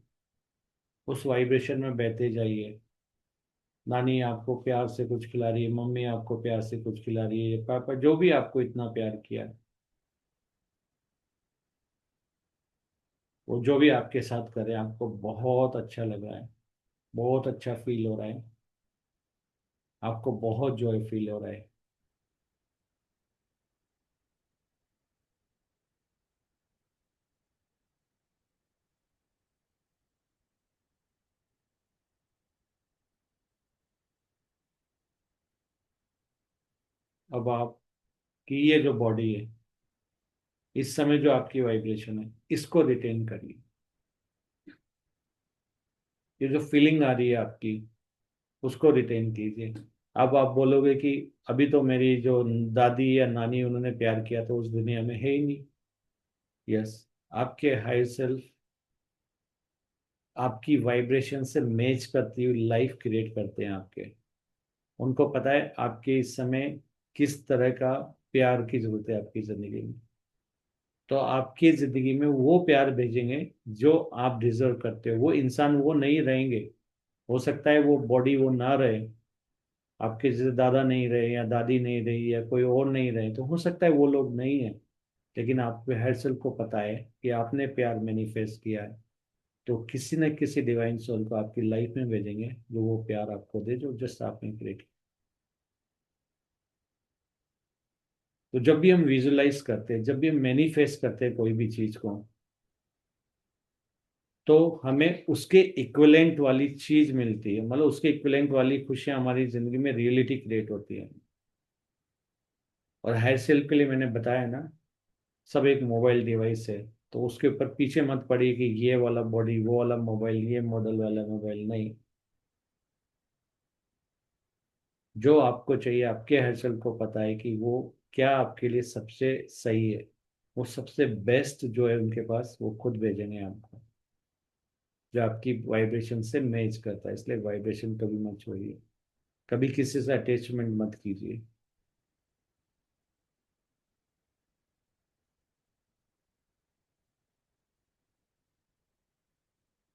उस वाइब्रेशन में बहते जाइए। नानी आपको प्यार से कुछ खिला रही है, मम्मी आपको प्यार से कुछ खिला रही है, पापा जो भी आपको इतना प्यार किया है, वो जो भी आपके साथ करे, आपको बहुत अच्छा लग रहा है, बहुत अच्छा फील हो रहा है, आपको बहुत जॉय फील हो रहा है। अब आपकी ये जो बॉडी है, इस समय जो आपकी वाइब्रेशन है, इसको रिटेन करिए। ये जो फीलिंग आ रही है आपकी, उसको रिटेन कीजिए। अब आप बोलोगे कि अभी तो मेरी जो दादी या नानी, उन्होंने प्यार किया तो उस दुनिया में है ही नहीं। यस, आपके हायर सेल्फ आपकी वाइब्रेशन से मैच करती हुई लाइफ क्रिएट करते हैं आपके। उनको पता है आपके इस समय किस तरह का प्यार की जरूरत है आपकी जिंदगी में, तो आपकी जिंदगी में वो प्यार भेजेंगे जो आप डिजर्व करते हो। वो इंसान वो नहीं रहेंगे, हो सकता है वो बॉडी वो ना रहे, आपके जैसे दादा नहीं रहे या दादी नहीं रही या कोई और नहीं रहे, तो हो सकता है वो लोग नहीं है, लेकिन आपके हायर सेल्फ को पता है कि आपने प्यार मैनिफेस्ट किया है, तो किसी न किसी डिवाइन सोल को आपकी लाइफ में भेजेंगे जो वो प्यार आपको दे जो जस्ट आपने क्रिएट किया। तो जब भी हम विजुलाइज करते हैं, जब भी हम मैनिफेस्ट करते हैं कोई भी चीज को, तो हमें उसके इक्विवेलेंट वाली चीज मिलती है, मतलब उसके इक्विवेलेंट वाली खुशियां हमारी जिंदगी में रियलिटी क्रिएट होती है। और हायर सेल्फ के लिए मैंने बताया ना, सब एक मोबाइल डिवाइस है, तो उसके ऊपर पीछे मत पड़िए कि ये वाला बॉडी, वो वाला मोबाइल, ये मॉडल वाला मोबाइल, नहीं। जो आपको चाहिए, आपके हायर सेल्फ को पता है कि वो क्या आपके लिए सबसे सही है, वो सबसे बेस्ट जो है उनके पास, वो खुद भेजेंगे आपको, जो आपकी वाइब्रेशन से मैच करता है। इसलिए वाइब्रेशन कभी मत छोड़िए, कभी किसी से अटैचमेंट मत कीजिए।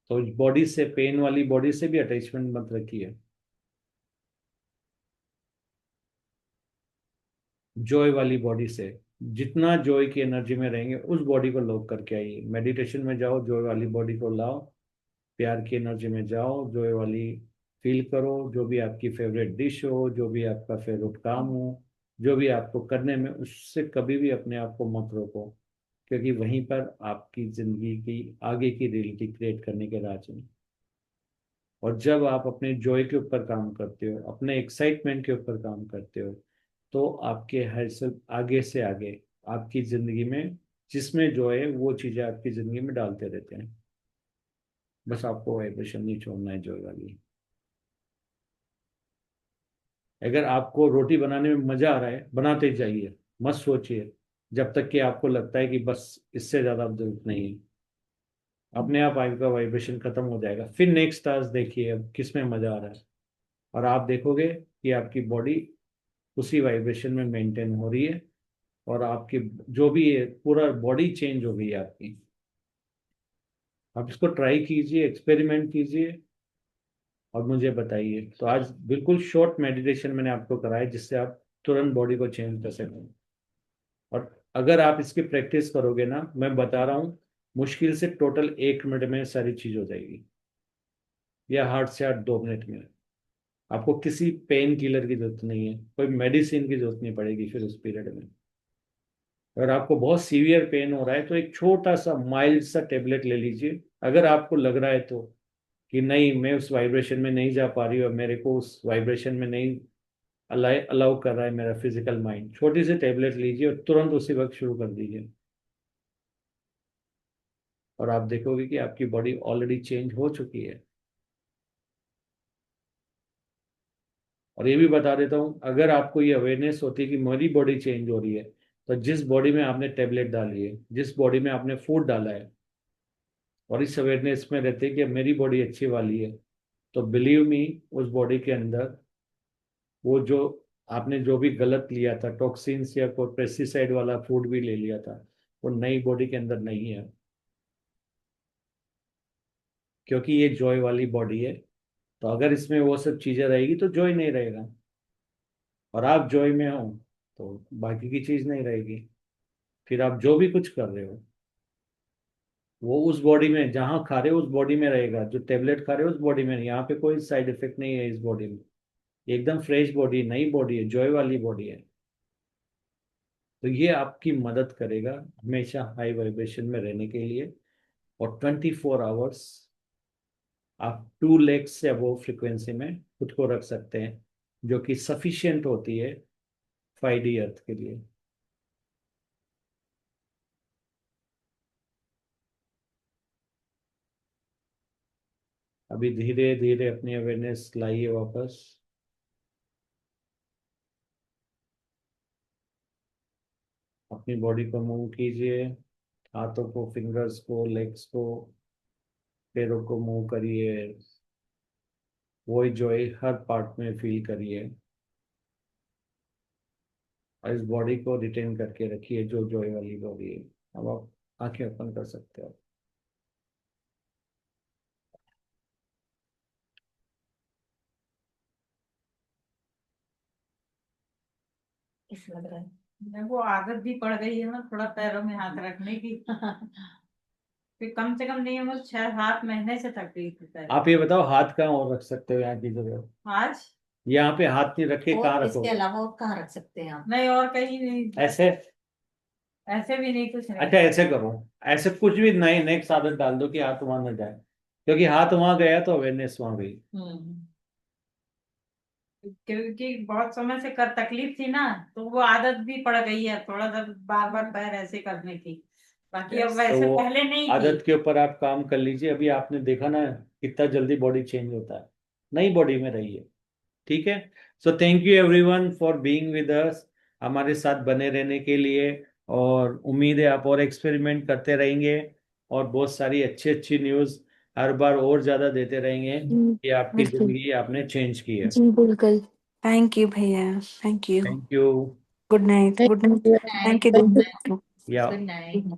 तो बॉडी से, पेन वाली बॉडी से भी अटैचमेंट मत रखिए। जॉय वाली बॉडी से, जितना जॉय की एनर्जी में रहेंगे उस बॉडी को लॉक करके आइए। मेडिटेशन में जाओ, जॉय वाली बॉडी को लाओ, प्यार की एनर्जी में जाओ, जॉय वाली फील करो। जो भी आपकी फेवरेट डिश हो, जो भी आपका फेवरेट काम हो, जो भी आपको करने में, उससे कभी भी अपने आप को मत रोको, क्योंकि वहीं पर आपकी जिंदगी की आगे की रियलिटी क्रिएट करने के राज हैं। और जब आप अपने जॉय के ऊपर काम करते हो, अपने एक्साइटमेंट के ऊपर काम करते हो, तो आपके हर सब आगे से आगे आपकी जिंदगी में जिसमें जॉय है वो चीजें आपकी जिंदगी में डालते रहते हैं। बस आपको वाइब्रेशन नहीं छोड़ना है जॉय वाली। अगर आपको रोटी बनाने में मजा आ रहा है, बनाते जाइए, मत सोचिए, जब तक कि आपको लगता है कि बस इससे ज्यादा अब जरूरत नहीं है। अपने आप आपका वाइब्रेशन खत्म हो जाएगा, फिर नेक्स्ट टास्क देखिए अब किस में मजा आ रहा है, और आप देखोगे कि आपकी बॉडी उसी वाइब्रेशन में मेंटेन हो रही है, और आपकी जो भी है पूरा बॉडी चेंज हो गई है आपकी। आप इसको ट्राई कीजिए, एक्सपेरिमेंट कीजिए, और मुझे बताइए। तो आज बिल्कुल शॉर्ट मेडिटेशन मैंने आपको कराया जिससे आप तुरंत बॉडी को चेंज कर सकें। और अगर आप इसकी प्रैक्टिस करोगे ना, मैं बता रहा हूँ, मुश्किल से टोटल 1 मिनट में सारी चीज हो जाएगी, या हार्ट से हार्ट 2 मिनट में। आपको किसी पेन किलर की जरूरत नहीं है, कोई मेडिसिन की जरूरत नहीं पड़ेगी फिर उस पीरियड में। अगर आपको बहुत सीवियर पेन हो रहा है तो एक छोटा सा माइल्ड सा टेबलेट ले लीजिए। अगर आपको लग रहा है तो कि नहीं, मैं उस वाइब्रेशन में नहीं जा पा रही और मेरे को उस वाइब्रेशन में नहीं अलाउ कर रहा है मेरा फिजिकल माइंड, छोटी सी टेबलेट लीजिए और तुरंत उसी वक्त शुरू कर दीजिए, और आप देखोगे कि आपकी बॉडी ऑलरेडी चेंज हो चुकी है। और ये भी बता देता हूँ, अगर आपको ये अवेयरनेस होती है कि मेरी बॉडी चेंज हो रही है, तो जिस बॉडी में आपने टेबलेट डाली है, जिस बॉडी में आपने फूड डाला है, और इस अवेयरनेस में रहते कि मेरी बॉडी अच्छी वाली है, तो बिलीव मी, उस बॉडी के अंदर वो जो आपने जो भी गलत लिया था, टॉक्सिन्स या कोई पेस्टिसाइड वाला फूड भी ले लिया था, वो नई बॉडी के अंदर नहीं है, क्योंकि ये जॉय वाली बॉडी है। तो अगर इसमें वो सब चीजें रहेगी तो जॉय नहीं रहेगा, और आप जॉय में हो तो बाकी की चीज नहीं रहेगी। फिर आप जो भी कुछ कर रहे हो वो उस बॉडी में, जहाँ खा रहे हो उस बॉडी में रहेगा, जो टेबलेट खा रहे हो उस बॉडी में नहीं। यहाँ पे कोई साइड इफेक्ट नहीं है इस बॉडी में, एकदम फ्रेश बॉडी, नई बॉडी है, जॉय वाली बॉडी है। तो ये आपकी मदद करेगा हमेशा हाई वाइब्रेशन में रहने के लिए। और 24 आवर्स आप 2 lakhs से अबोव फ्रिक्वेंसी में खुद को रख सकते हैं, जो कि सफिशियंट होती है 5D अर्थ के लिए। अभी धीरे धीरे अपनी अवेयरनेस लाइए वापस। अपनी बॉडी को मूव कीजिए, हाथों को, फिंगर्स को, लेग्स को, पैरों को मूव करिए, वही जॉय हर पार्ट में फील करिए, और इस बॉडी को रिटेन करके रखिए जो जॉय वाली बॉडी है। अब आप आंखें ओपन कर सकते हो। इस लग रहा है। मेरे को आदत भी पड़ गई है ना थोड़ा पैरों में हाथ रखने की। फिर कम से कम नहीं है, मुझे 6-7 महीने से तकलीफ है। आप ये बताओ, हाथ कहाँ और रख सकते हो यहाँ की जगह? आज यहाँ पे हाथ नहीं रखे, कहाँ और इसके रखोगे? अलावा और कहाँ रख सकते हैं आप? नहीं और कहीं नहीं, ऐसे? ऐसे भी नहीं, कुछ नहीं। अच्छा ऐसे करो, ऐसे कुछ भी नए नेक्स्ट आदत डाल दो कि हाथ वहां न जाए, क्योंकि हाथ वहां गया तो अवेयरनेस वहां गई। क्योंकि बहुत समय से कर तकलीफ थी ना, तो वो आदत भी पड़ गई है थोड़ा सा बार बार पैर ऐसे करने की। बाकी अब तो वैसे वो पहले नहीं थी। आदत के ऊपर आप काम कर लीजिए। अभी आपने देखा ना कितना जल्दी बॉडी चेंज होता है, नई बॉडी में रहिए। ठीक है। So thank you everyone for being with us, हमारे साथ बने रहने के लिए। और उम्मीद है आप और एक्सपेरिमेंट करते रहेंगे और बहुत सारी अच्छी अच्छी न्यूज़ हर बार और ज़्यादा देते रहेंगे जी कि आपकी बिल्कुल। ज़िंदगी आपने चेंज की है। जी बिल्कुल। थैंक यू भैया, thank you. Thank you. Good night, good night. Good thank you night. दोनों। या गुड नाइट।